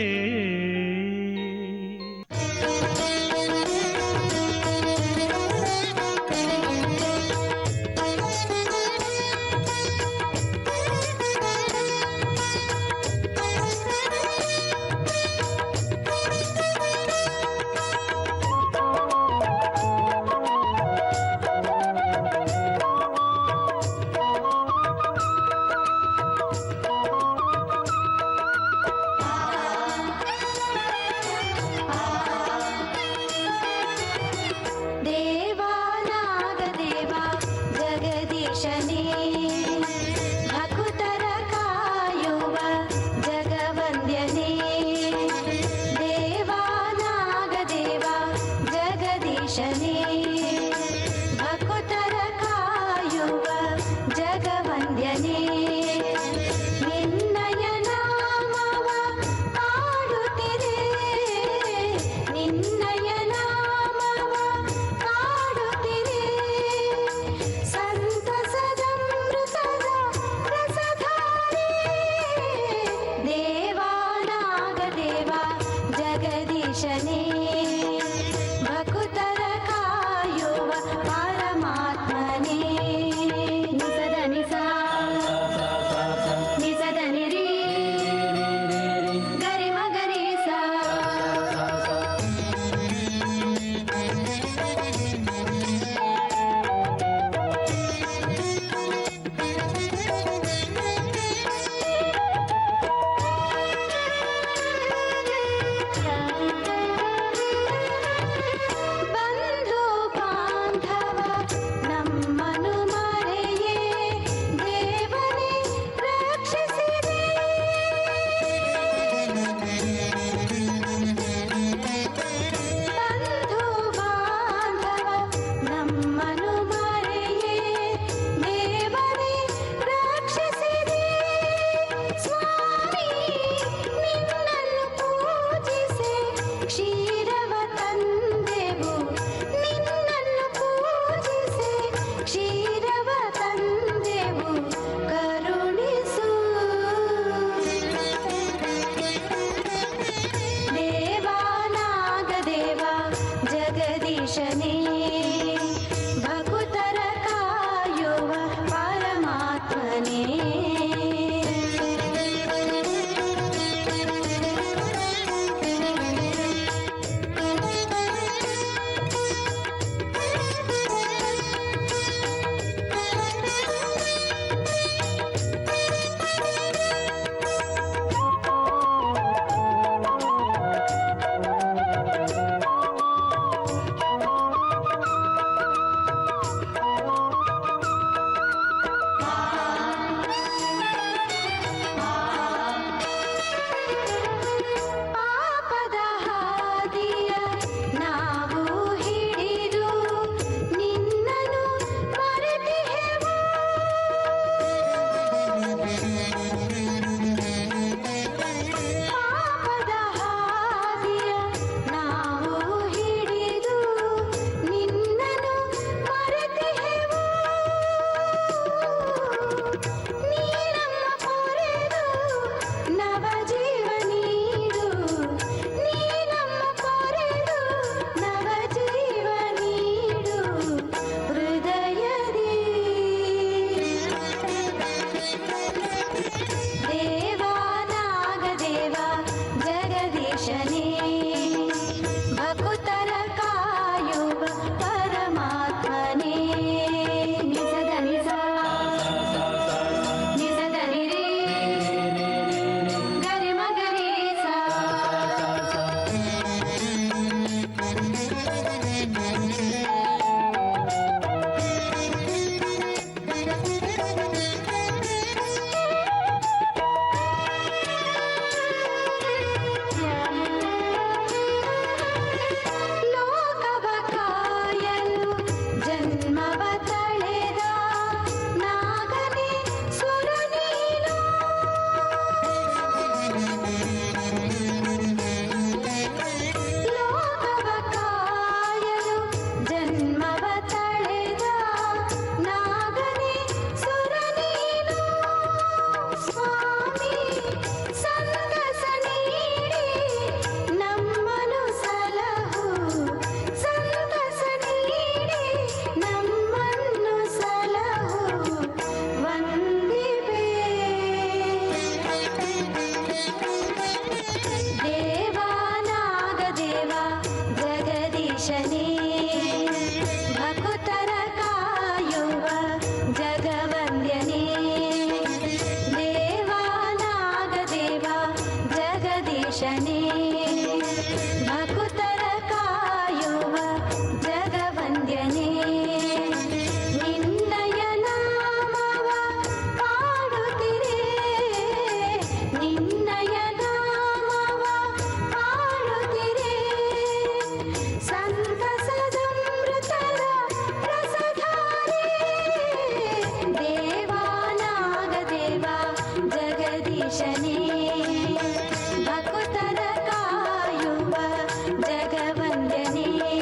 ಪೋಷಣೆ ಭಕುತರ ಕಾಯುವ ಜಗವಂದ್ಯನೇ ನಿನ್ನಯ ನಾಮವ ಪಾಡುತ್ತಿರೆ ನಿನ್ನಯ ನಾಮವ ಪಾಡುತ್ತಿರೆ ಸಂತಸದಮೃತರ ರಸಧಾರೆ ದೇವಾನಾಗದೇವ ಜಗದೀಶನೇ ಭಕುತರ ಕಾಯುವ ಜಗವಂದ್ಯನೇ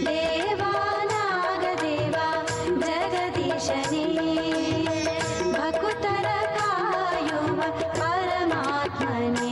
ದೇವಾನಾಗದೇವ ಜಗದೀಶನೇ ಭಕುತರ ಕಾಯುವ ಪರಮಾತ್ಮನೇ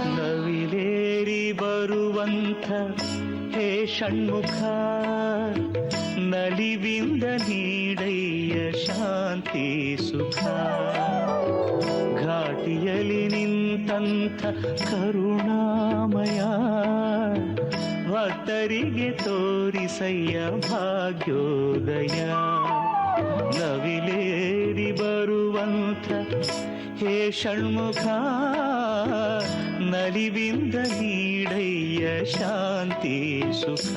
ನವಿಲೇರಿ ಬರುವಂಥ ಹೇ ಷಣ್ಮುಖ ನಲಿವಿಂದ ನೀಡಯ್ಯ ಶಾಂತಿ ಸುಖ ಘಾಟಿಯಲ್ಲಿ ನಿಂತಂಥ ಕರುಣಾಮಯ ಭಕ್ತರಿಗೆ ತೋರಿಸಯ್ಯ ಭಾಗ್ಯೋದಯ ನವಿಲೇರಿ ಬರುವಂಥ ಹೇ ಷಣ್ಮುಖ ನಲಿವಿಂದ ನೀಡಯ್ಯ ಶಾಂತಿ ಸುಖ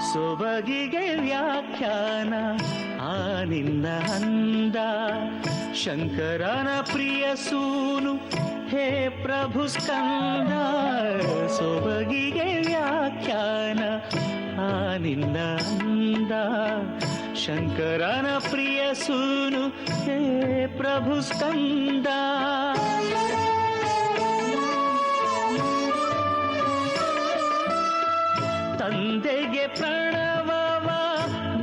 ಸೊಬಗಿಗೆ ವ್ಯಾಖ್ಯಾನ ಆ ನಿನ್ನ ಅಂದ ಶಂಕರನ ಪ್ರಿಯ ಸೂನು ಹೇ ಪ್ರಭು ಸ್ಕಂದ ಸೊಬಗಿಗೆ ವ್ಯಾಖ್ಯಾನ ಆ ನಿನ್ನ ಅಂದ ಶಂಕರನ ಪ್ರಿಯ ಸೂನು ಹೇ ಪ್ರಭು ಸ್ಕಂದ ತಂದೆಗೆ ಪ್ರಣವವ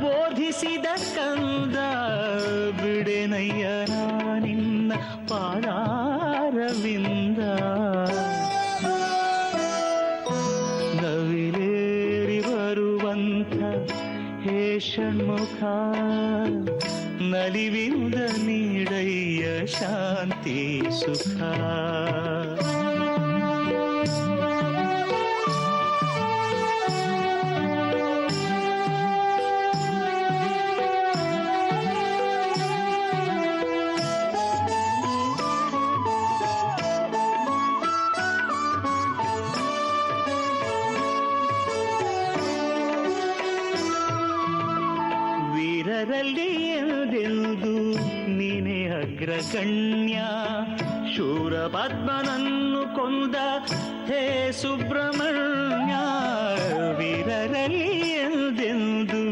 ಬೋಧಿಸಿದ ಕಂದ ಬಿಡೆನಯ್ಯ ನಿನ್ನ ಪಾದಾರವಿಂದ ನವಿಲೇರಿ ಬರುವಂಥ ಹೇ ಷಣ್ಮುಖ ನಲಿವಿಂದ ನೀಡಯ್ಯ ಶಾಂತಿ ಸುಖ ವೀರರಲ್ಲಿ ಎಂದೆಂದು ನೀನೇ ಅಗ್ರಗಣ್ಯ ಶೂರ ಪದ್ಮನನ್ನು ಕೊಂದ ಹೇ ಸುಬ್ರಹ್ಮಣ್ಯ ವೀರರಲ್ಲಿ ಎಂದೆಂದು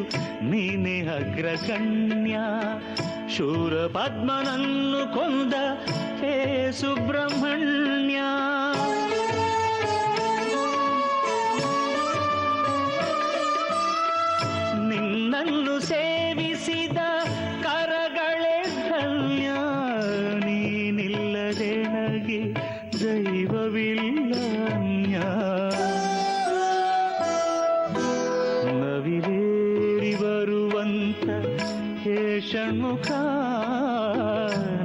ನೀನೇ ಅಗ್ರಗಣ್ಯ ಶೂರ ಪದ್ಮನನ್ನು ಕೊಂದ ಹೇ ಸುಬ್ರಹ್ಮಣ್ಯ ನಿನ್ನನ್ನು ಸೇವಿಸಿದ ಕರಗಳೇ ಧನ್ಯ ನೀನಿಲ್ಲದೆ ನನಗೆ ದೈವವಿಲ್ಲ ಅನ್ಯ ನವಿಲೇರಿ ಬರುವಂಥ ಹೇ ಷಣ್ಮುಖ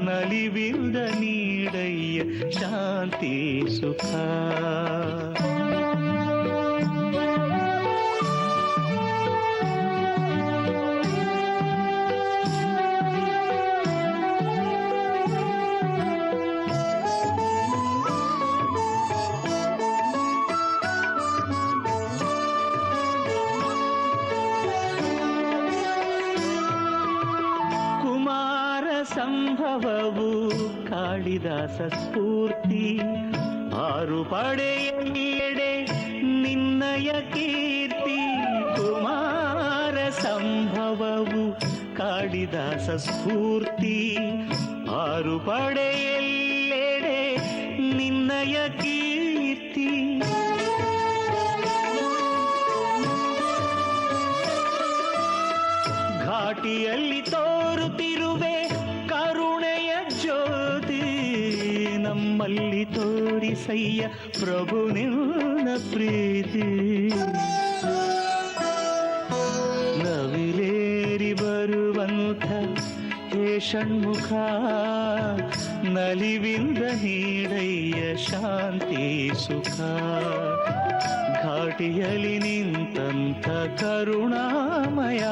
ನಲಿವಿಂದ ನೀಡಯ್ಯ ಶಾಂತಿ ಸುಖ ಸಂಭವವು ಕಾಳಿದಾಸ ಸ್ಫೂರ್ತಿ ಆರು ಪಡೆಯೆಡೆ ನಿನ್ನ ಕೀರ್ತಿ ಕುಮಾರ ಸಂಭವವು ಕಾಳಿದಾಸ ಸ್ಫೂರ್ತಿ ಆರು ಪಡೆಯೆಲ್ಲೆಡೆ ನಿನ್ನಯ ಕೀರ್ತಿ ಘಾಟಿಯಲ್ಲಿ ತೋರುತ್ತಿರುವೆ ಕರುಣೆಯ ಜ್ಯೋತಿ ನಮ್ಮಲ್ಲಿ ತೋರಿಸಯ್ಯ ಪ್ರಭು ನಿನ್ನ ಪ್ರೀತಿ ನವಿಲೇರಿ ಬರುವಂಥ ಹೇ ಷಣ್ಮುಖ ನಲಿವಿಂದ ನೀಡಯ್ಯ ಶಾಂತಿ ಸುಖ ಘಾಟಿಯಲ್ಲಿ ನಿಂತಂಥ ಕರುಣಾಮಯ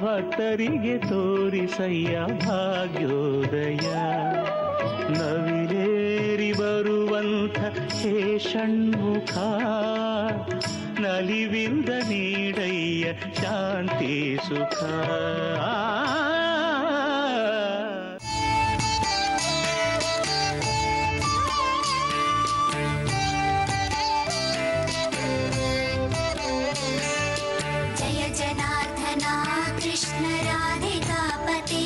ಭಕ್ತರಿಗೆ ತೋರಿಸಯ್ಯ ಭಾಗ್ಯೋದಯ ನವಿಲೇರಿ ಬರುವಂಥ ಹೇ ಷಣ್ಮುಖ ನಲಿವಿಂದ ನೀಡಯ್ಯ ಶಾಂತಿ ಸುಖ जय जनार्दना कृष्ण राधिकापते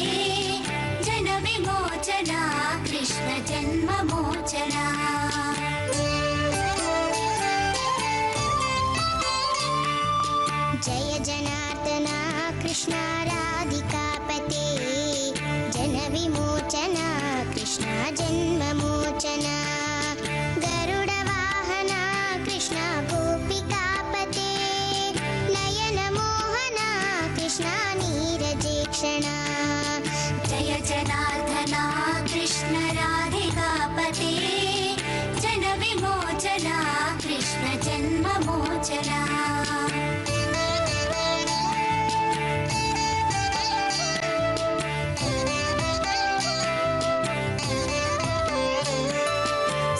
जन विमोचना कृष्ण जन्ममोचना जय जनार्दना कृष्ण राधिकापते जन विमोचना कृष्ण जन्ममोचना गरुड वाहना कृष्ण गोपिकापते नयन मोहना कृष्ण नीरजेक्षणा जय जनार्दना कृष्ण राधिकापते जन विमोचना कृष्ण जन्ममोचना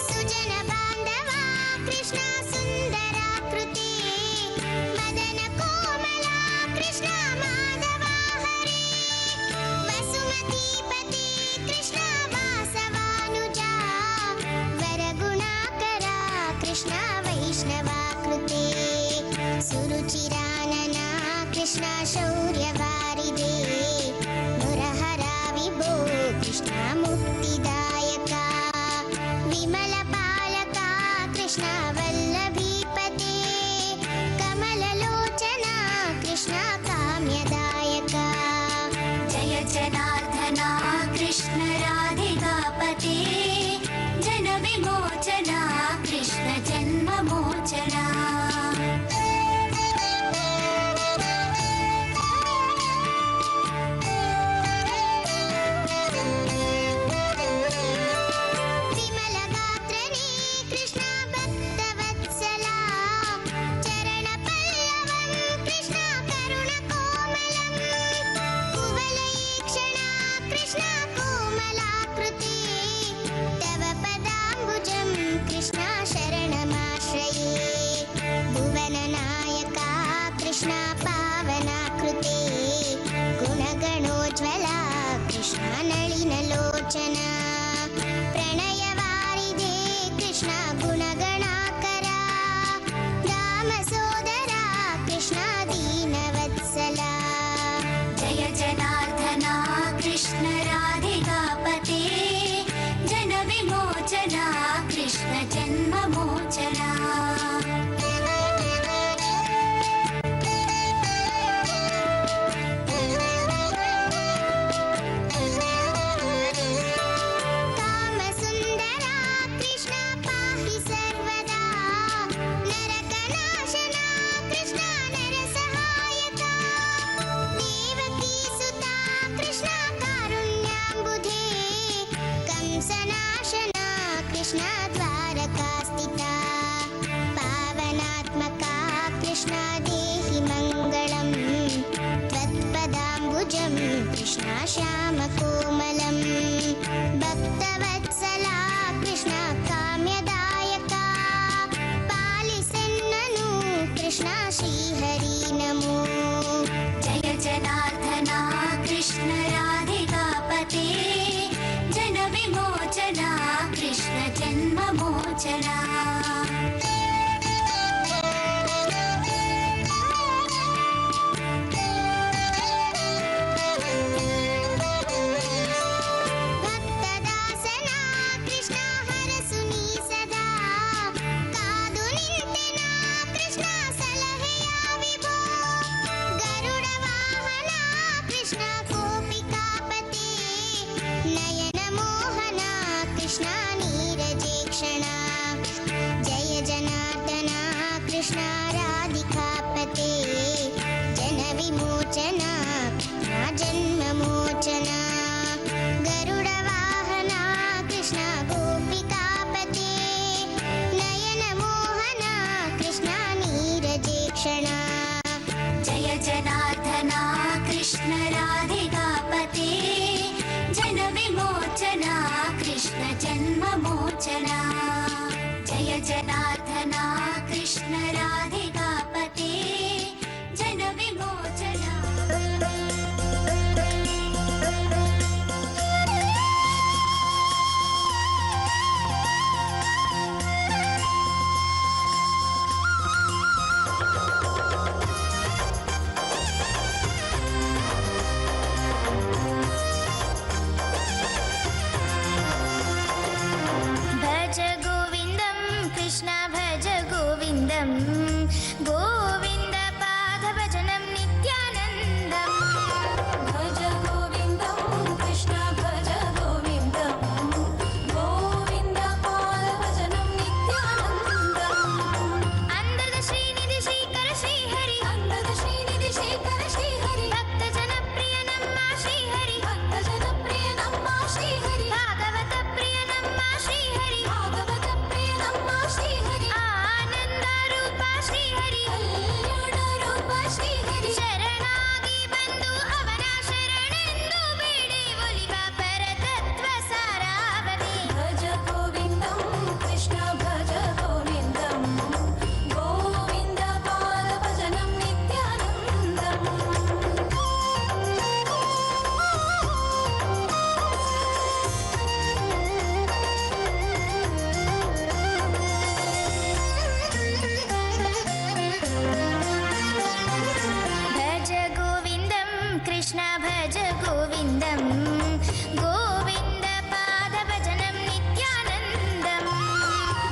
सुजन बांधवा कृष्ण सुंदराकृति मदन कोमला कृष्ण माधवा हरे वसुमतीपति कृष्ण वासवानुजा वरगुणाकरा कृष्ण वैष्णवाकृते सुरुचिरानना कृष्ण शौर्यवारिदे मुरहरा विभो कृष्ण मुक्तिदायका विमल पालका कृष्ण वल्लभीपते कमललोचना कृष्ण काम्यदायका जय जनार्दना कृष्ण राधिकापते जन विमोचना कृष्ण जन्ममोचना विमलगात्रने कृष्ण भक्तवत्सला चरणपल्लवं कृष्ण करुणकोमलं कुवलयीक्षणा कृष्ण कोमलाकृते तव पदाम्बुजं कृष्ण शरणमाश्रये भुवननायका कृष्ण पावनाकृते गुणगणोज्ज्वला कृष्ण नलिनलोचना प्रणयवारिधे कृष्ण गुणगणाकरा दामसोदरा कृष्ण दीनवत्सला जय जनार्दना कृष्ण राधिकापते जन विमोचना कृष्ण जन्ममोचना कामसुन्दरा कृष्ण पाहि सर्वदा नरकनाशना कृष्ण नरसहायका देवकीसुता कृष्ण कारुण्याम्बुधे कंसनाशना कृष्ण द्वारकास्थिता पावनात्मका कृष्ण देहि मङ्गलं त्वत्पदाम्बुजं कृष्ण श्यामकोमलं भक्तवत्सला कृष्ण काम्यदायका पालिसेन्ननु कृष्ण श्रीहरि नमो जय जनार्दना कृष्ण राधिकापते जन विमोचना कृष्ण जन्ममोचना विमोचना जय जनार्दना कृष्ण राधिकापते जन विमोचना भज गोविन्दं कृष्ण भज गोविन्दं गोविन्द पादभजनं नित्यानन्दम् भज गोविन्दं कृष्ण भज गोविन्दं गोविन्द पादभजनं नित्यानन्दम् अंदद श्रीनिधि श्रीकर श्रीहरि अंदद श्रीनिधि शेखर श्रीहरि भक्तजन प्रिय नम्म श्रीहरि भक्तजन प्रिय नम्म श्रीहरि भागवत प्रिय नम्म श्रीहरि भागवत प्रिय नम्म श्रीहरि आनंद रूप श्रीहरि कल्याण रूप श्रीहरि ಶರಣಾಗಿ ಬಂದು ಅವನ ಶರಣೆಂದು ಬೇಡಿ ಒಲಿವ ಪರತತ್ವ ಸಾರಾವನೆ भज गोविन्दं कृष्ण भज गोविन्दं गोविन्द पादभजनं नित्यानन्दम् भज गोविन्दं कृष्ण भज गोविन्दं गोविन्द पादभजनं नित्यानन्दम्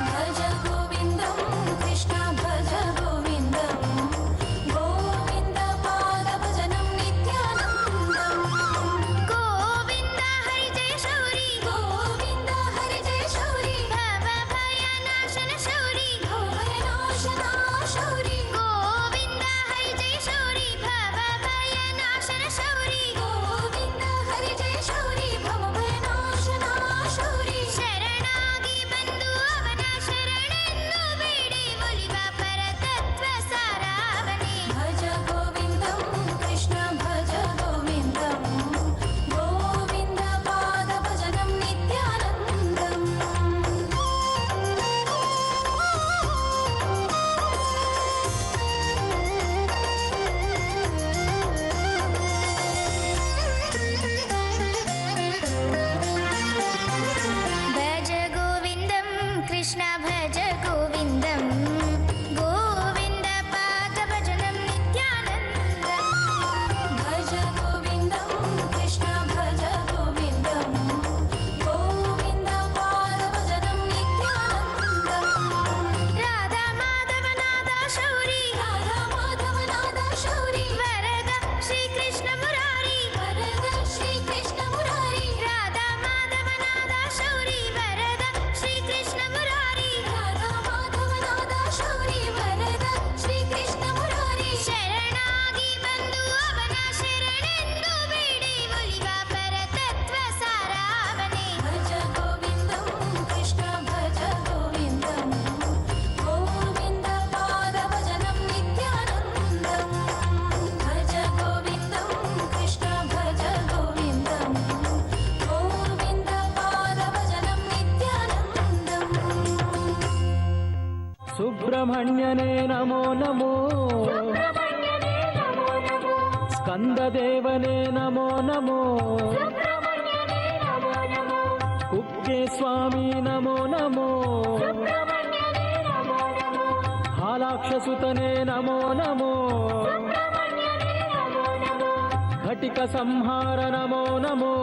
भज गोविन्दं कृष्ण भज गोविन्दं गोविन्द पादभजनं नित्यानन्दम् गोविन्द हरि जय शौरि गोविन्द हरि जय शौरि भव भयनाशन शौरि भवनाशना शौरि गोविन्द हरि जय शौरि भव भयनाशन शौरि गोविन्द हरि जय शौरि भवनाशना शौरि ಶರಣಾಗಿ ಬಂದು ಅವನ ಶರಣೆಂದು ಬೇಡಿ ಒಲಿವ ಪರತತ್ವ ಸಾರಾವನೆ भज गोविन्दं कृष्ण भज गोविन्दं गोविन्द पादभजनं नित्यानन्दम् भज गोविन्दं कृष्ण भज गोविन्दं गोविन्द पादभजनं नित्यानन्दम् भज गोविन्दं कृष्ण भज गोविन्दं गोविन्द पादभजनं नित्यानन्दम् राधा माधवनाद शौरि राधा माधवनाद शौरि वरद श्रीकृष्ण मुरारी वरद श्रीकृष्ण मुरारी राधा माधवनाद शौरि वरद श्रीकृष्ण मुरारी राधा माधवनाद शौरि वरद श्रीकृष्ಣ ಮುರಾರಿ ಶರಣಾಗಿ ಬಂದು ಅವನ ಶರಣೆಂದು ಬೇಡಿ ಒಲಿವ ಪರತತ್ವ ಸಾರಾವನೆ ಭಜ ಗೋವಿಂದಂ ಕೃಷ್ಣ ಭಜ ಗೋವಿಂದಂ ಗೋವಿಂದ ಪಾದಭಜನಂ ನಿತ್ಯಾನಂದಂ ಭಜ ಗೋವಿಂದಂ ಕೃಷ್ಣ ಭಜ ಗೋವಿಂದಂ ಗೋವಿಂದ ಪಾದಭಜನಂ ನಿತ್ಯಾನಂದಂ ಸುಬ್ರಹ್ಮಣ್ಯನೇ ನಮೋ ನಮೋ ಸ್ಕಂದದೇವನೇ ನಮೋ ನಮೋ ಕುಕ್ಕೆ ಸ್ವಾಮಿ ನಮೋ ನಮೋ ಹಾಲಾಕ್ಷಸುತನೇ ನಮೋ ನಮೋ ಘಟಿಕ ಸಂಹಾರ ನಮೋ ನಮೋ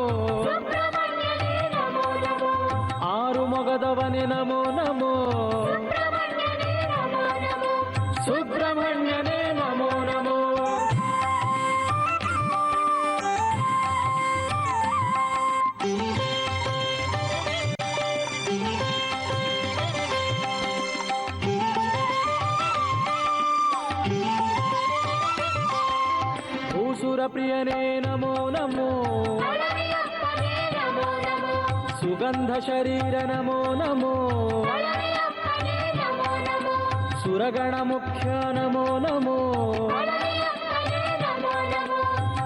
ಆರು ಮೊಗದವನೇ ನಮೋ ನಮೋ ಸುಬ್ರಹ್ಮಣ್ಯನೇ ನಮೋ ನಮೋ ಭೂಸುರ ಪ್ರಿಯನೇ ನಮೋ ನಮೋ ಸುಗಂಧ ಶರೀರ ನಮೋ ನಮೋ ಸುರಗಣ ಮುಖ್ಯ ನಮೋ ನಮೋ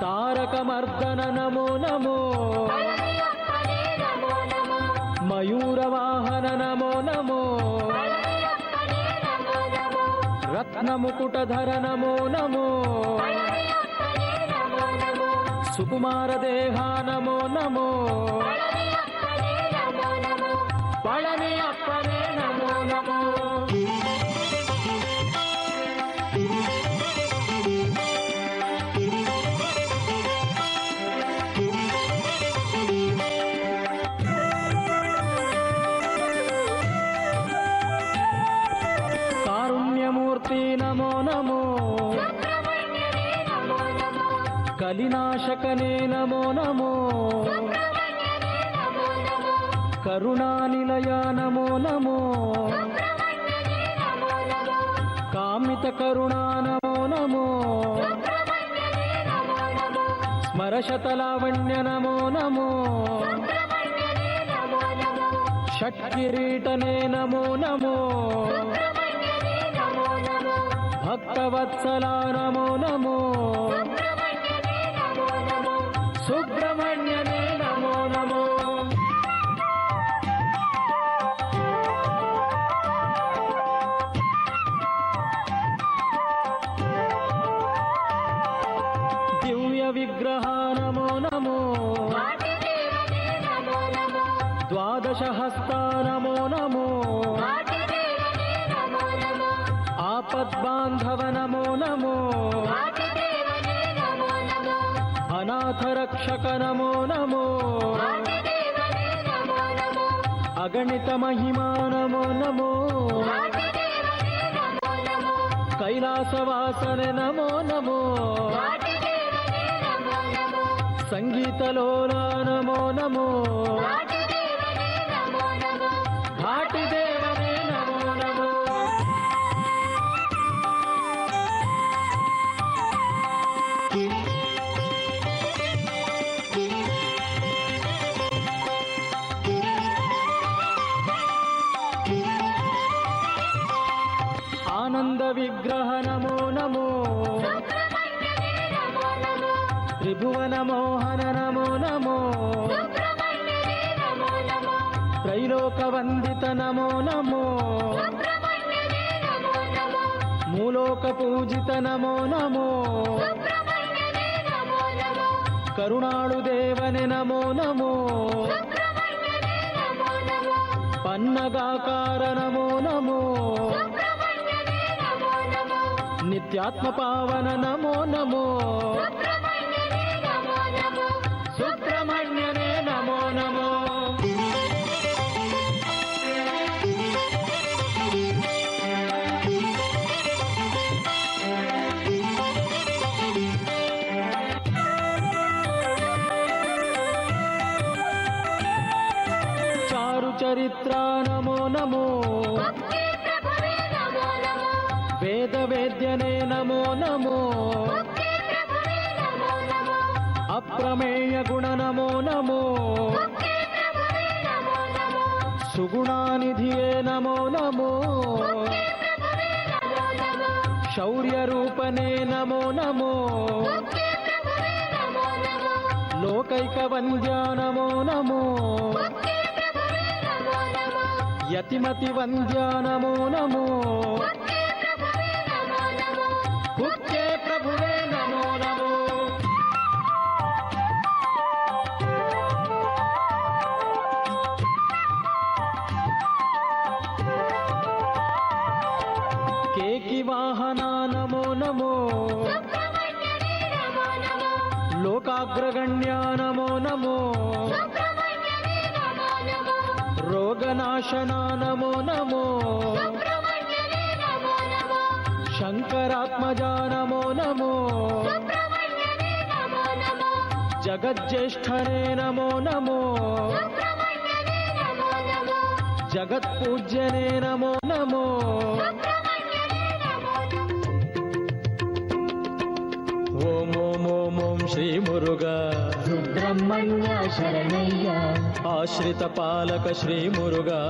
ತಾರಕ ಮರ್ದನ ನಮೋ ನಮೋ ಮಯೂರವಾಹನ ನಮೋ ನಮೋ ರತ್ನಮುಕುಟಧರ ನಮೋ ನಮೋ ಸುಕುಮಾರ ದೇಹ ನಮೋ ನಮೋ ಪಳನಿಯಪ್ಪನೇ ನಮೋ ನಮೋ ಕಾರುಣ್ಯಮೂರ್ತಿ ನಮೋ ನಮೋ ಕಲಿನಾಶಕನೇ ನಮೋ ನಮೋ ಕರುಣಾನಿಲಯ ನಮೋ ನಮೋ ಕಾಮಿತ ಕರುಣಾ ನಮೋ ನಮೋ ಸ್ಮರಶತಲಾವಣ್ಯ ನಮೋ ನಮೋ ಷಟ್ಕಿರೀಟನೇ ನಮೋ ನಮೋ ಭಕ್ತವತ್ಸಲ ನಮೋ ನಮೋ ಸುಬ್ರಹ್ಮಣ್ಯನೇ ನಮೋ ನಮೋ ದಿವ್ಯ ವಿಗ್ರಹ ನಮೋ ನಮೋ ದ್ವಾದಶ ಹಸ್ತ ನಮೋ ನಮೋ ಆಪದ್ಬಾಂಧವ ನಮೋ ನಮೋ ಅನಾಥ ರಕ್ಷಕ ನಮೋ ನಮೋ ಅಗಣಿತ ಮಹಿಮಾ ನಮೋ ನಮೋ ಕೈಲಾಸವಾಸನೆ ನಮೋ ನಮೋ ಸಂಗೀತಲೋಲ ನಮೋ ನಮೋ ಘಾಟಿ ದೇವನೇ ನಮೋ ನಮೋ ಆನಂದ ವಿಗ್ರಹ ನಮೋ ನಮೋ ತ್ರಿಭುವನ ಮೋಹನ ನಮೋ ನಮೋ ತ್ರೈಲೋಕ ವಂದಿತ ನಮೋ ನಮೋ ಮೂಲೋಕ ಪೂಜಿತ ನಮೋ ನಮೋ ಕರುಣಾಳು ದೇವನೆ ನಮೋ ನಮೋ ಪನ್ನಗಾಕಾರ ನಮೋ ನಮೋ ನಿತ್ಯಾತ್ಮ ಪಾವನ ನಮೋ ನಮೋ ಸುಬ್ರಹ್ಮಣ್ಯನೇ ನಮೋ ನಮೋ ಚಾರು ಚರಿತ್ರ ನಮೋ ನಮೋ ವೇದ ವೇದ್ಯನೇ ನಮೋ ನಮೋ ಅಪ್ರಮೇಯ ಗುಣ ನಮೋ ನಮೋ ಸುಗುಣಾನಿಧಿಯೇ ನಮೋ ನಮೋ ಶೌರ್ಯ ರೂಪನೇ ನಮೋ ನಮೋ ಲೋಕೈಕ ವಂದ್ಯ ನಮೋ ನಮೋ ಯತಿಮತಿ ವಂದ್ಯ ನಮೋ ನಮೋ ಮುಖ್ಯ ಪ್ರಭುವೇ ನಮೋ ನಮೋ ಕೇಕಿ ವಾಹನ ನಮೋ ನಮೋ ಲೋಕಾಗ್ರಗಣ್ಯ ನಮೋ ನಮೋ ರೋಗನಾಶನ ನಮೋ ನಮೋ ಶಂಕರಾತ್ಮಜ ನಮೋ ನಮೋ ಜಗಜ್ಯೇಷ್ಠನೇ ನಮೋ ನಮೋ ಜಗತ್ಪೂಜ್ಯನೇ ನಮೋ ನಮೋ ಓಂ ಓಂ ಓಂ ಓಂ ಶ್ರೀ ಮುರುಘಾ ರುದ್ರ ಸುಬ್ರಹ್ಮಣ್ಯ ಶರಣಯ್ಯ ಆಶ್ರಿತ ಪಾಲಕ ಶ್ರೀ ಮುರುಘಾ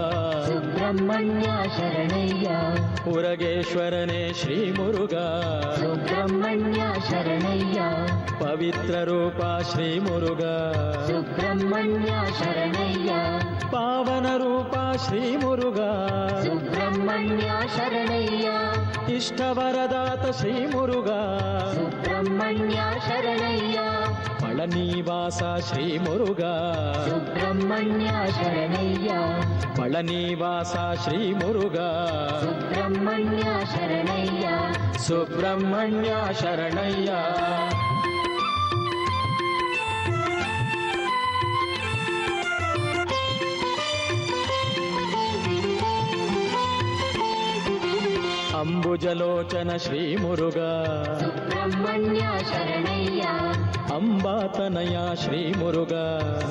ಸುಬ್ರಹ್ಮಣ್ಯ ಶರಣಯ್ಯ ಉರಗೇಶ್ವರನೇ ಶ್ರೀ ಮುರುಘಾ ಸುಬ್ರಹ್ಮಣ್ಯ ಶರಣಯ್ಯ ಪವಿತ್ರ ರೂಪ ಶ್ರೀ ಮುರುಘಾ ಸುಬ್ರಹ್ಮಣ್ಯ ಶರಣಯ್ಯ ಪಾವನ ರೂಪ ಶ್ರೀ ಮುರುಘಾ ಸುಬ್ರಹ್ಮಣ್ಯ ಶರಣಯ್ಯ ಇಷ್ಟವರದಾತ ಶ್ರೀ ಮುರುಘಾ ಸುಬ್ರಹ್ಮಣ್ಯ ಶರಣಯ್ಯ ಪಳನಿವಾಸ ಶ್ರೀ ಮುರುಘಾ ಸುಬ್ರಹ್ಮಣ್ಯ ಶರಣಯ್ಯ ಪಳನಿವಾಸ ಶ್ರೀ ಮುರುಘಾ ಸುಬ್ರಹ್ಮಣ್ಯ ಶರಣಯ್ಯ ಸುಬ್ರಹ್ಮಣ್ಯ ಶರಣಯ್ಯ ಅಂಬುಜಲೋಚನ ಶ್ರೀ ಮುರುಘಾ ಸುಬ್ರಹ್ಮಣ್ಯ ಶರಣಯ್ಯ ಅಂಬಾತನಯ ಶ್ರೀ ಮುರುಘಾ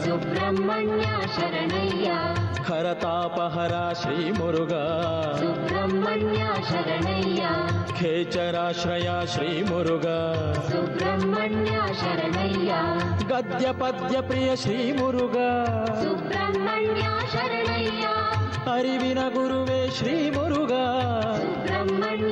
ಸುಬ್ರಹ್ಮಣ್ಯ ಶರಣಯ್ಯ ಖರತಾಪಹರ ಶ್ರೀ ಮುರುಘಾ ಸುಬ್ರಹ್ಮಣ್ಯ ಶರಣಯ್ಯ ಖೇಚರಾಶ್ರಯ ಶ್ರೀ ಮುರುಘಾ ಸುಬ್ರಹ್ಮಣ್ಯ ಶರಣಯ್ಯ ಗದ್ಯ ಪದ್ಯ ಪ್ರಿಯ ಶ್ರೀ ಮುರುಘಾ ಸುಬ್ರಹ್ಮಣ್ಯ ಶರಣಯ್ಯ ಅರಿವಿನ ಗುರುವೇ ಶ್ರೀ ಮುರುಘಾ ಸುಬ್ರಹ್ಮಣ್ಯ